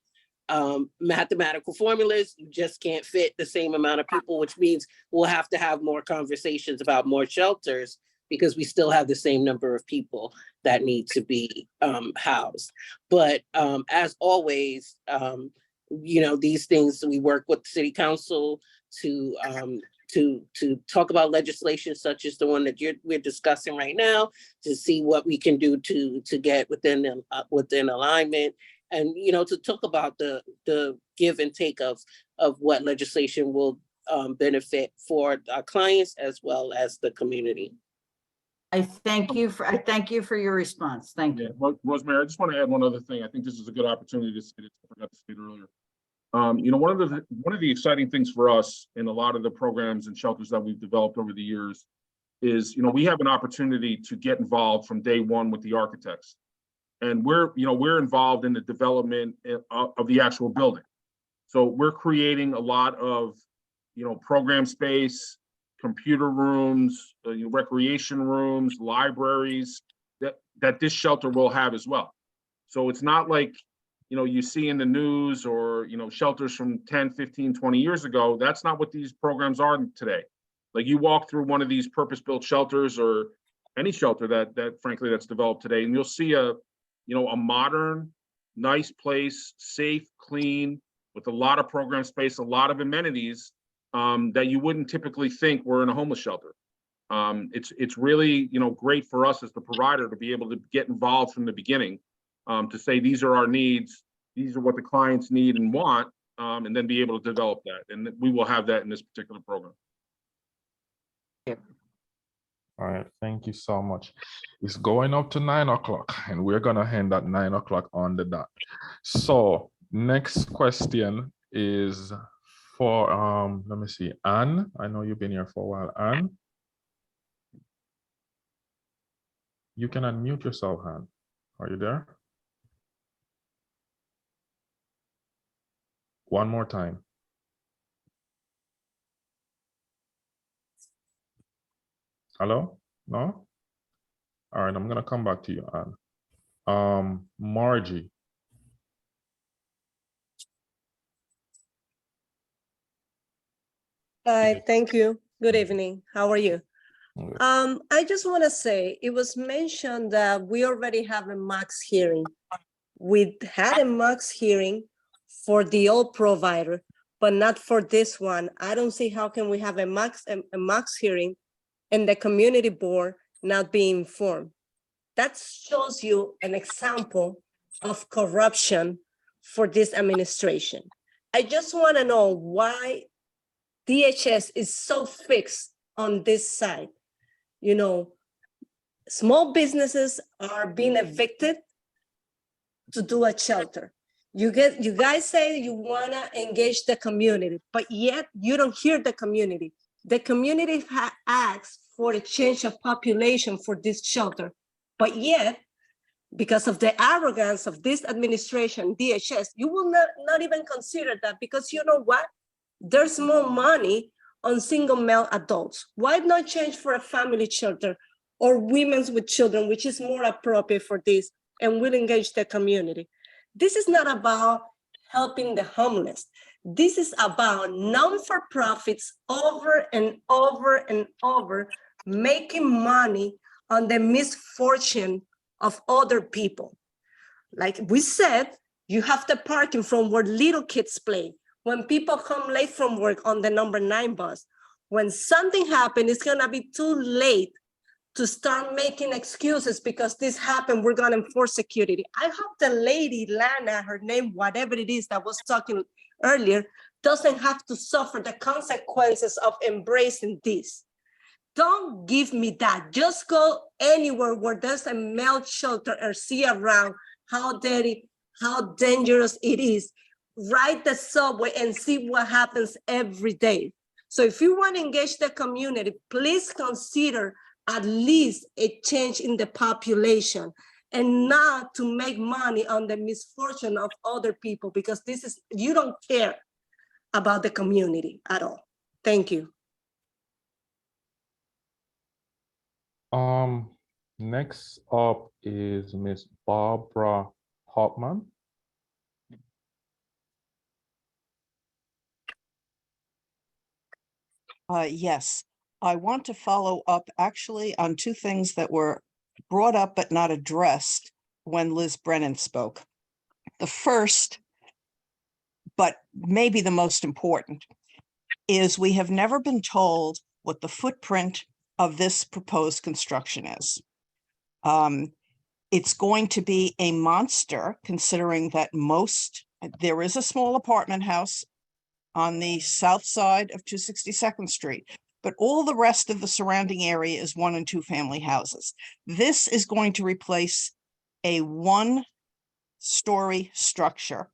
mathematical formulas. You just can't fit the same amount of people, which means we'll have to have more conversations about more shelters, because we still have the same number of people that need to be housed. But as always, you know, these things, we work with the city council to talk about legislation such as the one that we're discussing right now, to see what we can do to get within alignment, and, you know, to talk about the give and take of what legislation will benefit for our clients as well as the community. I thank you for your response. Thank you. Yeah, Rosemary, I just want to add one other thing. I think this is a good opportunity to say it. I forgot to say it earlier. You know, one of the exciting things for us in a lot of the programs and shelters that we've developed over the years is, you know, we have an opportunity to get involved from day one with the architects. And we're involved in the development of the actual building. So we're creating a lot of, you know, program space, computer rooms, recreation rooms, libraries that this shelter will have as well. So it's not like, you know, you see in the news or, you know, shelters from 10, 15, 20 years ago. That's not what these programs are today. Like, you walk through one of these purpose-built shelters or any shelter that frankly that's developed today, and you'll see a modern, nice place, safe, clean, with a lot of program space, a lot of amenities that you wouldn't typically think were in a homeless shelter. It's really, you know, great for us as the provider to be able to get involved from the beginning, to say these are our needs, these are what the clients need and want, and then be able to develop that. And we will have that in this particular program. All right, thank you so much. It's going up to 9 o'clock and we're gonna end at 9 o'clock on the dot. So next question is for, let me see, Anne. I know you've been here for a while. Anne? You can unmute yourself, Anne. Are you there? One more time. Hello? No? All right, I'm gonna come back to you, Anne. Margie. Hi, thank you. Good evening. How are you? I just want to say, it was mentioned that we already have a max hearing. We had a max hearing for the old provider, but not for this one. I don't see how can we have a max hearing and the community board not being informed. That shows you an example of corruption for this administration. I just want to know why DHS is so fixed on this side. You know, small businesses are being evicted to do a shelter. You guys say you want to engage the community, but yet you don't hear the community. The community asks for a change of population for this shelter, but yet, because of the arrogance of this administration, DHS, you will not even consider that, because you know what? There's more money on single male adults. Why not change for a family shelter or women with children, which is more appropriate for this and will engage the community? This is not about helping the homeless. This is about non-for-profits over and over and over making money on the misfortune of other people. Like we said, you have the parking from where little kids play. When people come late from work on the number 9 bus, when something happens, it's gonna be too late to start making excuses because this happened, we're gonna enforce security. I hope the lady, Lana, her name, whatever it is that was talking earlier, doesn't have to suffer the consequences of embracing this. Don't give me that. Just go anywhere where there's a male shelter or see around how dirty, how dangerous it is. Ride the subway and see what happens every day. So if you want to engage the community, please consider at least a change in the population and not to make money on the misfortune of other people, because you don't care about the community at all. Thank you. Next up is Miss Barbara Hoffman. Yes, I want to follow up actually on two things that were brought up but not addressed when Liz Brennan spoke. The first, but maybe the most important, is we have never been told what the footprint of this proposed construction is. It's going to be a monster, considering that there is a small apartment house on the south side of 262nd Street, but all the rest of the surrounding area is 1 and 2 family houses. This is going to replace a 1-story structure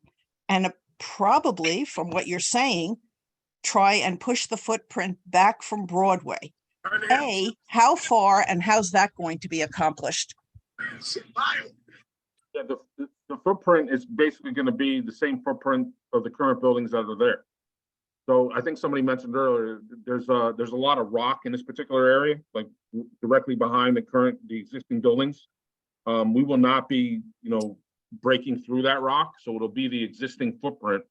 and probably, from what you're saying, try and push the footprint back from Broadway. How far and how's that going to be accomplished? Yeah, the footprint is basically going to be the same footprint of the current buildings that are there. So I think somebody mentioned earlier, there's a lot of rock in this particular area, like directly behind the existing buildings. We will not be, breaking through that rock. So it'll be the existing footprint,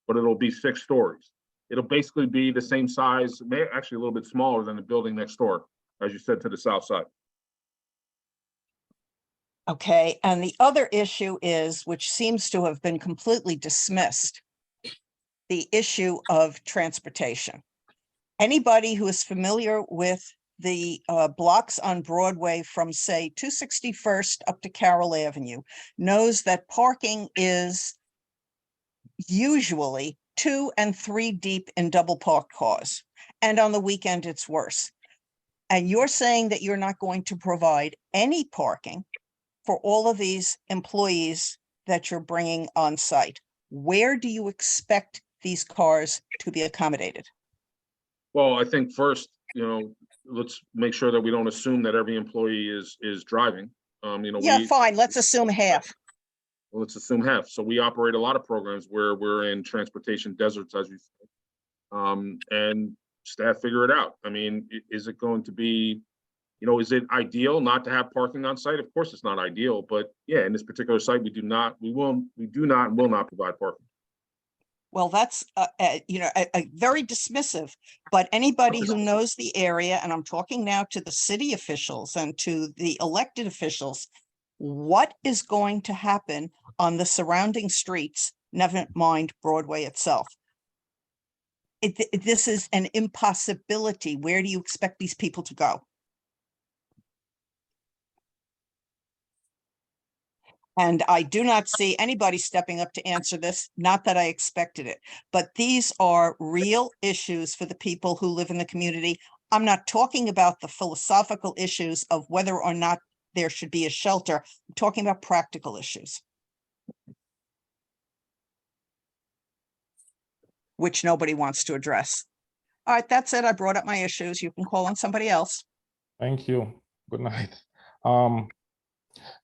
but it'll be 6 stories. It'll basically be the same size, actually a little bit smaller than the building next door, as you said, to the south side. Okay, and the other issue is, which seems to have been completely dismissed, the issue of transportation. Anybody who is familiar with the blocks on Broadway from, say, 261st up to Carroll Avenue knows that parking is usually 2 and 3 deep in double parked cars. And on the weekend, it's worse. And you're saying that you're not going to provide any parking for all of these employees that you're bringing on site. Where do you expect these cars to be accommodated? Well, I think first, let's make sure that we don't assume that every employee is driving. Fine. Let's assume half. Well, let's assume half. So we operate a lot of programs where we're in transportation deserts, as you say, and staff figure it out. I mean, is it going to be, is it ideal not to have parking on site? Of course, it's not ideal, but yeah, in this particular site, we do not and will not provide parking. Well, that's, very dismissive, but anybody who knows the area, and I'm talking now to the city officials and to the elected officials, what is going to happen on the surrounding streets, never mind Broadway itself? This is an impossibility. Where do you expect these people to go? And I do not see anybody stepping up to answer this, not that I expected it, but these are real issues for the people who live in the community. I'm not talking about the philosophical issues of whether or not there should be a shelter. I'm talking about practical issues, which nobody wants to address. All right, that's it. I brought up my issues. You can call on somebody else. Thank you. Good night.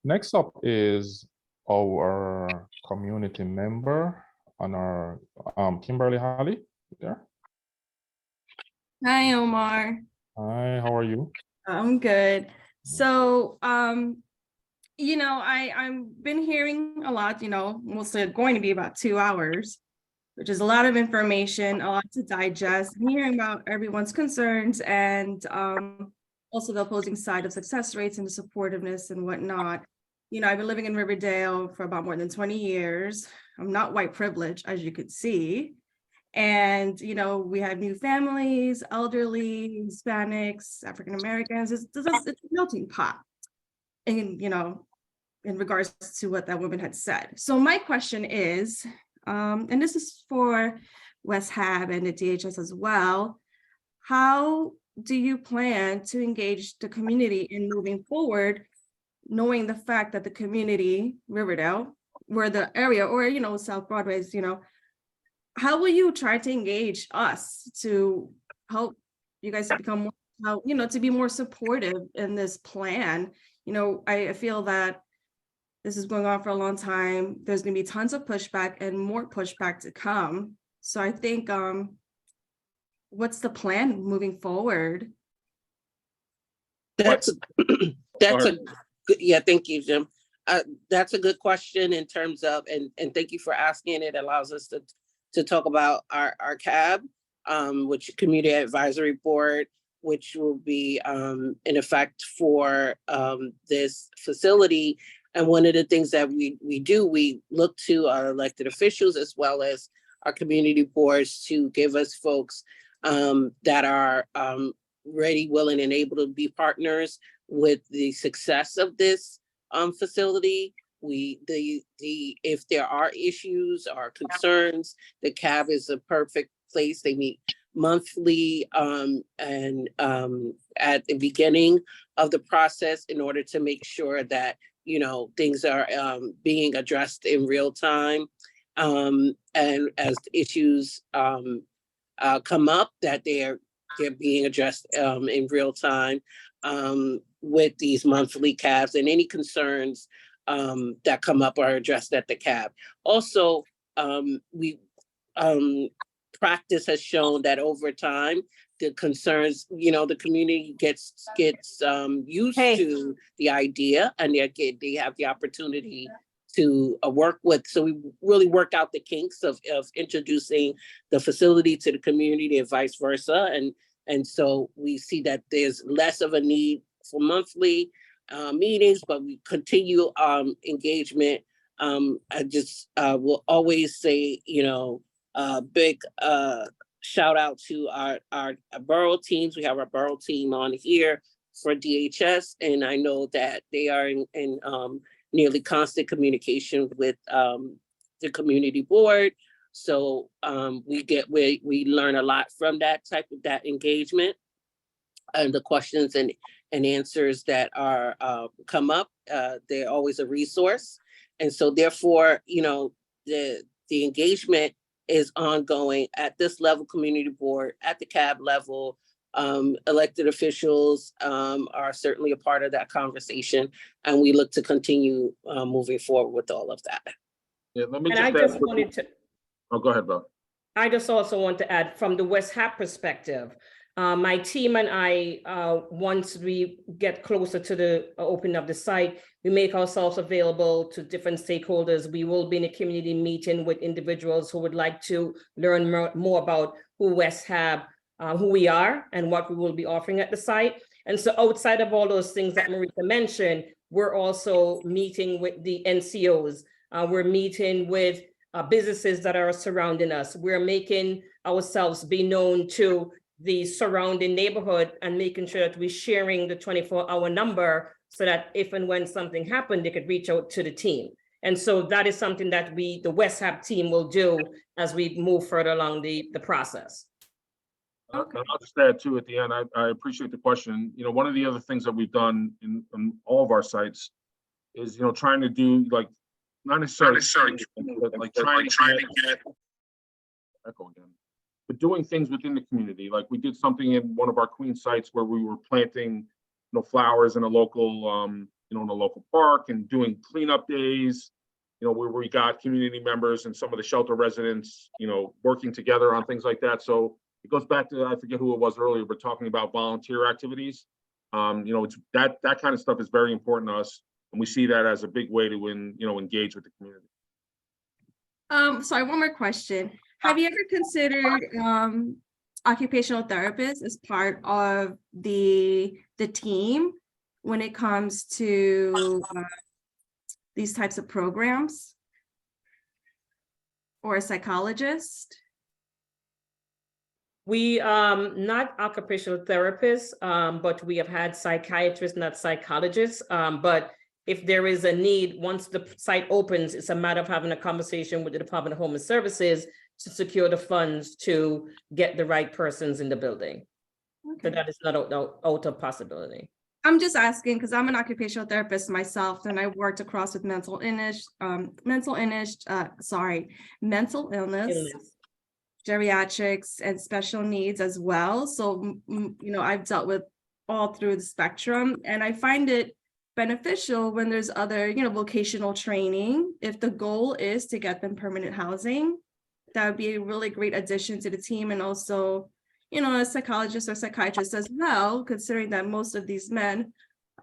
Next up is our community member on our Kimberly Holly. There. Hi, Omar. Hi, how are you? I'm good. So, I've been hearing a lot, mostly going to be about 2 hours, which is a lot of information, a lot to digest. I'm hearing about everyone's concerns and also the opposing side of success rates and the supportiveness and whatnot. I've been living in Riverdale for about more than 20 years. I'm not white privileged, as you could see. And, we have new families, elderly, Hispanics, African-Americans. It's a melting pot. And, in regards to what that woman had said. So my question is, and this is for West Hab and the DHS as well, how do you plan to engage the community in moving forward, knowing the fact that the community, Riverdale, where the area, or, you know, South Broadway is, you know, how will you try to engage us to help you guys to become more, you know, to be more supportive in this plan? You know, I feel that this is going on for a long time. There's gonna be tons of pushback and more pushback to come. So I think, what's the plan moving forward? That's yeah, thank you, Jim. That's a good question in terms of, and thank you for asking. It allows us to talk about our CAB, which Community Advisory Board, which will be in effect for this facility. And one of the things that we do, we look to our elected officials as well as our community boards to give us folks that are ready, willing, and able to be partners with the success of this facility. If there are issues or concerns, the CAB is a perfect place. They meet monthly and at the beginning of the process in order to make sure that, you know, things are being addressed in real time. And as issues come up, that they're being addressed in real time with these monthly CABs, and any concerns that come up are addressed at the CAB. Also, practice has shown that over time, the concerns, you know, the community gets used to the idea, and they have the opportunity to work with. So we really work out the kinks of introducing the facility to the community and vice versa. And so we see that there's less of a need for monthly meetings, but we continue engagement. I just will always say, you know, big shout out to our borough teams. We have our borough team on here for DHS, and I know that they are in nearly constant communication with the community board. So we learn a lot from that engagement, and the questions and answers that are come up. They're always a resource, and so therefore, you know, the engagement is ongoing at this level, community board, at the CAB level. Elected officials are certainly a part of that conversation, and we look to continue moving forward with all of that. Yeah, let me And I just wanted to. Oh, go ahead, Bob. I just also want to add from the West Hap perspective, my team and I, once we get closer to the opening of the site, we make ourselves available to different stakeholders. We will be in a community meeting with individuals who would like to learn more about who West Hab, who we are and what we will be offering at the site. And so outside of all those things that Marika mentioned, we're also meeting with the NCOs. We're meeting with businesses that are surrounding us. We're making ourselves be known to the surrounding neighborhood and making sure that we're sharing the 24-hour number so that if and when something happened, they could reach out to the team. And so that is something that the West Hab team will do as we move further along the process. Okay. I'll just add too at the end, I appreciate the question. You know, one of the other things that we've done in all of our sites is, you know, trying to do like, not necessarily, but like trying to get echo again, but doing things within the community. Like we did something in one of our Queen sites where we were planting, you know, flowers in a local, you know, in a local park, and doing cleanup days, you know, where we got community members and some of the shelter residents, you know, working together on things like that. So it goes back to, I forget who it was earlier, but talking about volunteer activities. You know, it's that kind of stuff is very important to us, and we see that as a big way to engage with the community. Sorry, one more question. Have you ever considered occupational therapists as part of the team when it comes to these types of programs? Or a psychologist? We not occupational therapists, but we have had psychiatrists, not psychologists. But if there is a need, once the site opens, it's a matter of having a conversation with the Department of Homeless Services to secure the funds to get the right persons in the building. So that is not out of possibility. I'm just asking because I'm an occupational therapist myself, and I worked across with mental illness, geriatrics, and special needs as well. So, you know, I've dealt with all through the spectrum, and I find it beneficial when there's other, you know, vocational training. If the goal is to get them permanent housing, that would be a really great addition to the team, and also, you know, a psychologist or psychiatrist as well, considering that most of these men,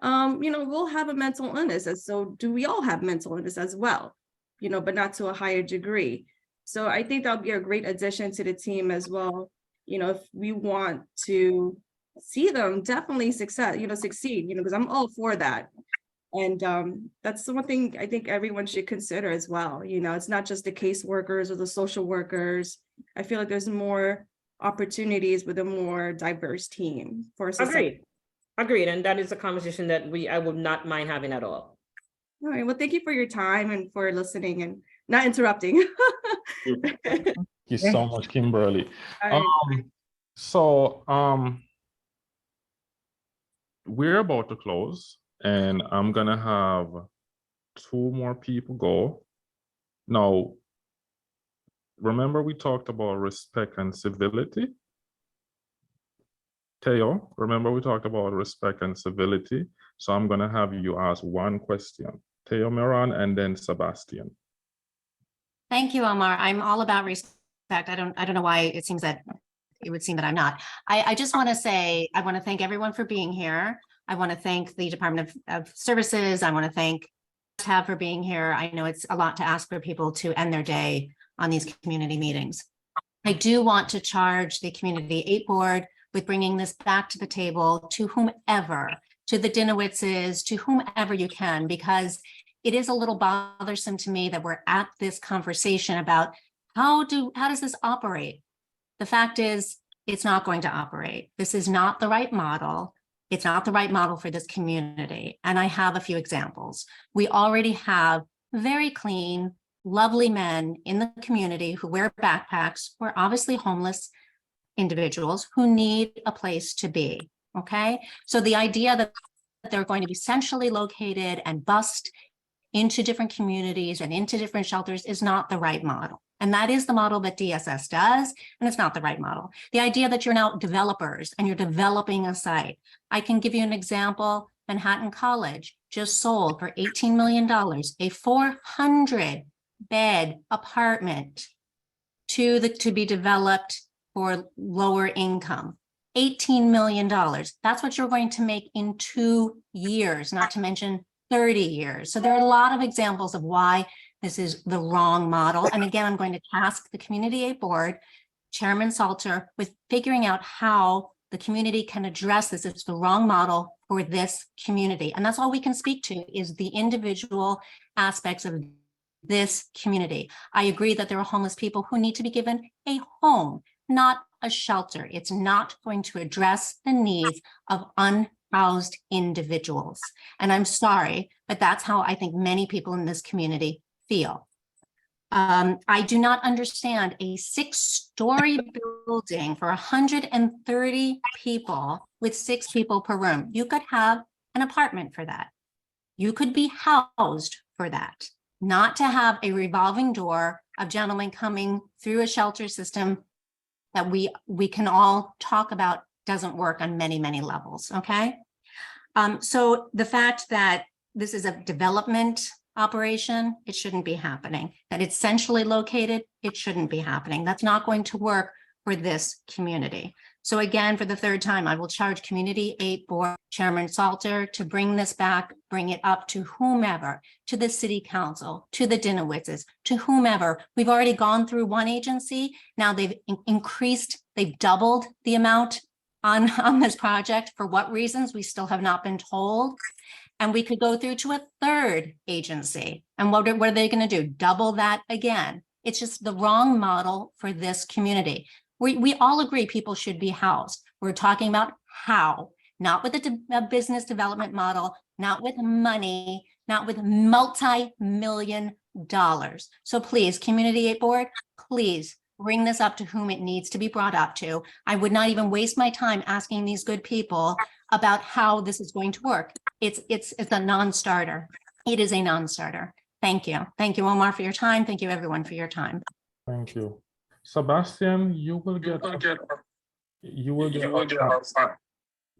you know, will have a mental illness. And so do we all have mental illness as well, you know, but not to a higher degree. So I think that'll be a great addition to the team as well. You know, if we want to see them definitely succeed, you know, because I'm all for that. And that's the one thing I think everyone should consider as well. You know, it's not just the caseworkers or the social workers. I feel like there's more opportunities with a more diverse team for society. Agreed. And that is a conversation that I would not mind having at all. All right. Well, thank you for your time and for listening and not interrupting. Thank you so much, Kimberly. All right. We're about to close, and I'm gonna have 2 more people go. Now, remember we talked about respect and civility? Teo, remember we talked about respect and civility? So I'm gonna have you ask 1 question. Teo Miran and then Sebastian. Thank you, Omar. I'm all about respect. I don't know why it seems that it would seem that I'm not. I just want to say, I want to thank everyone for being here. I want to thank the Department of Services. I want to thank Tab for being here. I know it's a lot to ask for people to end their day on these community meetings. I do want to charge the Community 8 Board with bringing this back to the table to whomever, to the Dinowitzes, to whomever you can, because it is a little bothersome to me that we're at this conversation about how does this operate? The fact is, it's not going to operate. This is not the right model. It's not the right model for this community. And I have a few examples. We already have very clean, lovely men in the community who wear backpacks, who are obviously homeless individuals who need a place to be, okay? So the idea that they're going to be centrally located and bussed into different communities and into different shelters is not the right model. And that is the model that DSS does, and it's not the right model. The idea that you're now developers and you're developing a site. I can give you an example. Manhattan College just sold for $18 million, a 400-bed apartment to be developed for lower income. $18 million. That's what you're going to make in 2 years, not to mention 30 years. So there are a lot of examples of why this is the wrong model. And again, I'm going to task the Community 8 Board, Chairman Salter, with figuring out how the community can address this. It's the wrong model for this community. And that's all we can speak to is the individual aspects of this community. I agree that there are homeless people who need to be given a home, not a shelter. It's not going to address the needs of unhoused individuals. And I'm sorry, but that's how I think many people in this community feel. I do not understand a 6-story building for 130 people with 6 people per room. You could have an apartment for that. You could be housed for that, not to have a revolving door of gentlemen coming through a shelter system that we can all talk about doesn't work on many, many levels, okay? So the fact that this is a development operation, it shouldn't be happening. That it's centrally located, it shouldn't be happening. That's not going to work for this community. So again, for the 3rd time, I will charge Community 8 Board Chairman Salter to bring this back, bring it up to whomever, to the City Council, to the Dinowitzes, to whomever. We've already gone through one agency. Now they've increased, they've doubled the amount on this project. For what reasons, we still have not been told. And we could go through to a 3rd agency. And what are they going to do? Double that again. It's just the wrong model for this community. We all agree people should be housed. We're talking about how, not with a business development model, not with money, not with multi-million dollars. So please, Community 8 Board, please bring this up to whom it needs to be brought up to. I would not even waste my time asking these good people about how this is going to work. It's a non-starter. It is a non-starter. Thank you. Thank you, Omar, for your time. Thank you, everyone, for your time. Thank you. Sebastian, you will get.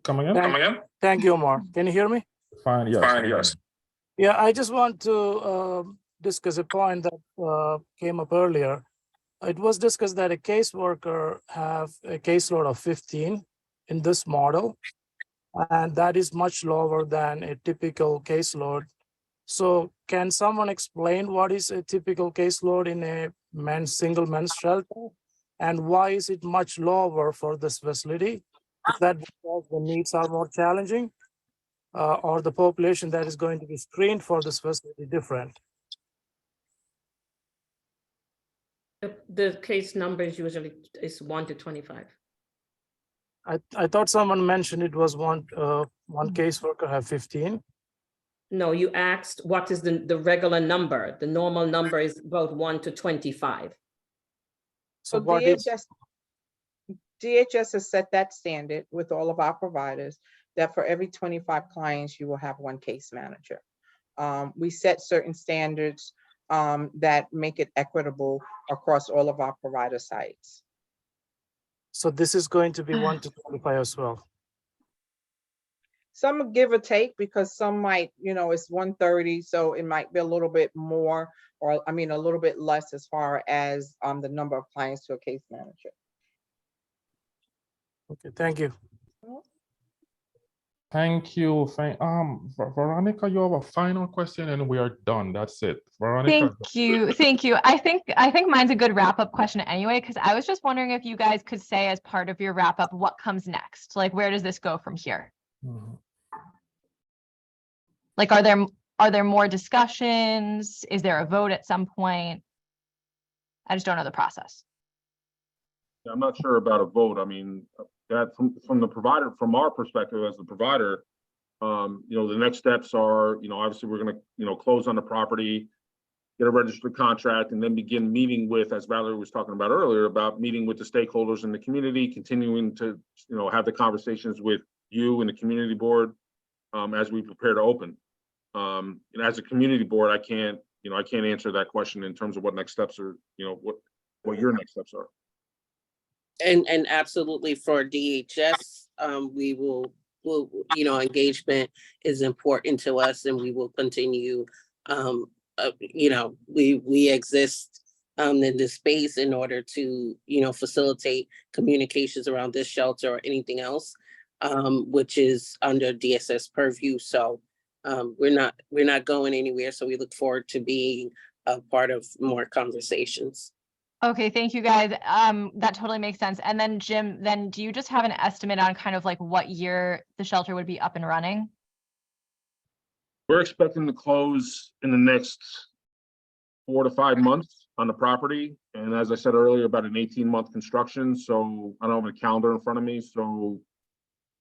Come again? Thank you, Omar. Can you hear me? Fine, yes. Yeah, I just want to discuss a point that came up earlier. It was discussed that a caseworker have a caseload of 15 in this model, and that is much lower than a typical caseload. So can someone explain what is a typical caseload in a single men's shelter? And why is it much lower for this facility? Is that because the needs are more challenging? Or the population that is going to be screened for this facility different? The case numbers usually is 1 to 25. I thought someone mentioned it was one caseworker have 15. No, you asked what is the regular number. The normal number is about 1 to 25. So what is- DHS has set that standard with all of our providers that for every 25 clients, you will have one case manager. We set certain standards that make it equitable across all of our provider sites. So this is going to be 1 to 25 as well. Some give or take because some might, it's 130, so it might be a little bit more, or a little bit less as far as the number of clients to a case manager. Okay, thank you. Thank you. Veronica, you have a final question and we are done. That's it. Veronica. Thank you. I think mine's a good wrap-up question anyway, because I was just wondering if you guys could say as part of your wrap-up, what comes next? Like, where does this go from here? Mhm. Like, are there more discussions? Is there a vote at some point? I just don't know the process. I'm not sure about a vote. I mean, that from the provider, from our perspective as the provider, the next steps are, obviously we're going to, close on the property, get a registered contract, and then begin meeting with, as Valerie was talking about earlier, about meeting with the stakeholders in the community, continuing to, have the conversations with you and the community board as we prepare to open. And as a community board, I can't answer that question in terms of what next steps are, what your next steps are. And absolutely for DHS, engagement is important to us and we will continue, we exist in this space in order to, facilitate communications around this shelter or anything else, which is under DSS purview. So we're not going anywhere. So we look forward to being a part of more conversations. Okay, thank you guys. That totally makes sense. And then Jim, do you just have an estimate on kind of like what year the shelter would be up and running? We're expecting to close in the next 4 to 5 months on the property. And as I said earlier, about an 18-month construction. So I don't have a calendar in front of me. So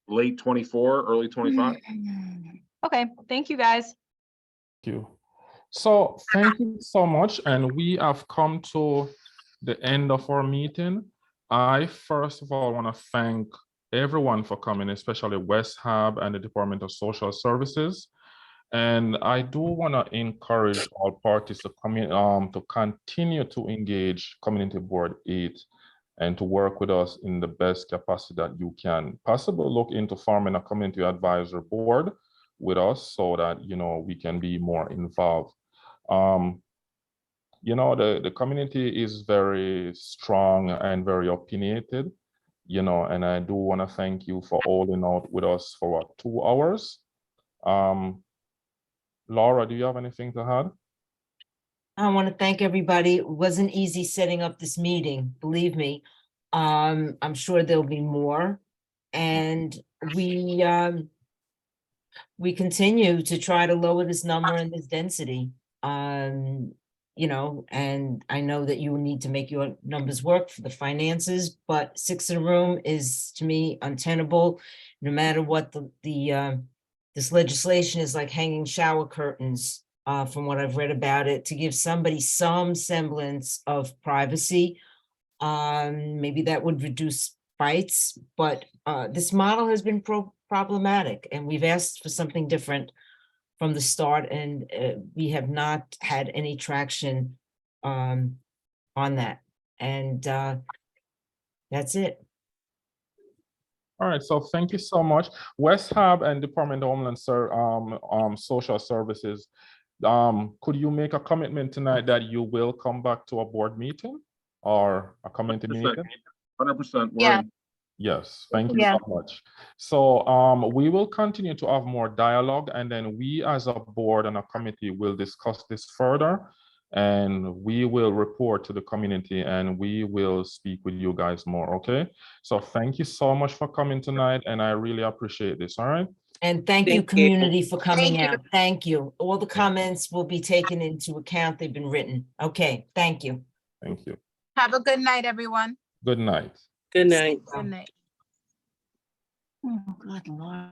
late 24, early 25. Okay, thank you guys. Thank you. So thank you so much. And we have come to the end of our meeting. I first of all want to thank everyone for coming, especially West Hab and the Department of Social Services. And I do want to encourage all parties to come in, to continue to engage Community Board 8 and to work with us in the best capacity that you can. Possibly look into forming a community advisor board with us so that we can be more involved. The community is very strong and very opinionated, and I do want to thank you for holding out with us for 2 hours. Laura, do you have anything to add? I want to thank everybody. It wasn't easy setting up this meeting, believe me. I'm sure there'll be more. And we continue to try to lower this number and this density. And I know that you need to make your numbers work for the finances, but 6 in a room is, to me, untenable. No matter what this legislation is like hanging shower curtains, from what I've read about it, to give somebody some semblance of privacy. Maybe that would reduce fights, but this model has been problematic, and we've asked for something different from the start, and we have not had any traction on that. And that's it. All right, so thank you so much. West Hab and Department of Homeland Social Services, could you make a commitment tonight that you will come back to a board meeting or a community meeting? 100%. Yeah. Yes, thank you Yeah. so much. So we will continue to have more dialogue, and then we as a board and a committee will discuss this further, and we will report to the community, and we will speak with you guys more, okay? So thank you so much for coming tonight, and I really appreciate this, all right? And thank you, Thank you. community, for coming Thank you. out. Thank you. All the comments will be taken into account. They've been written. Okay, thank you. Thank you. Have a good night, everyone. Good night. Good night. Good night. Oh, good Lord.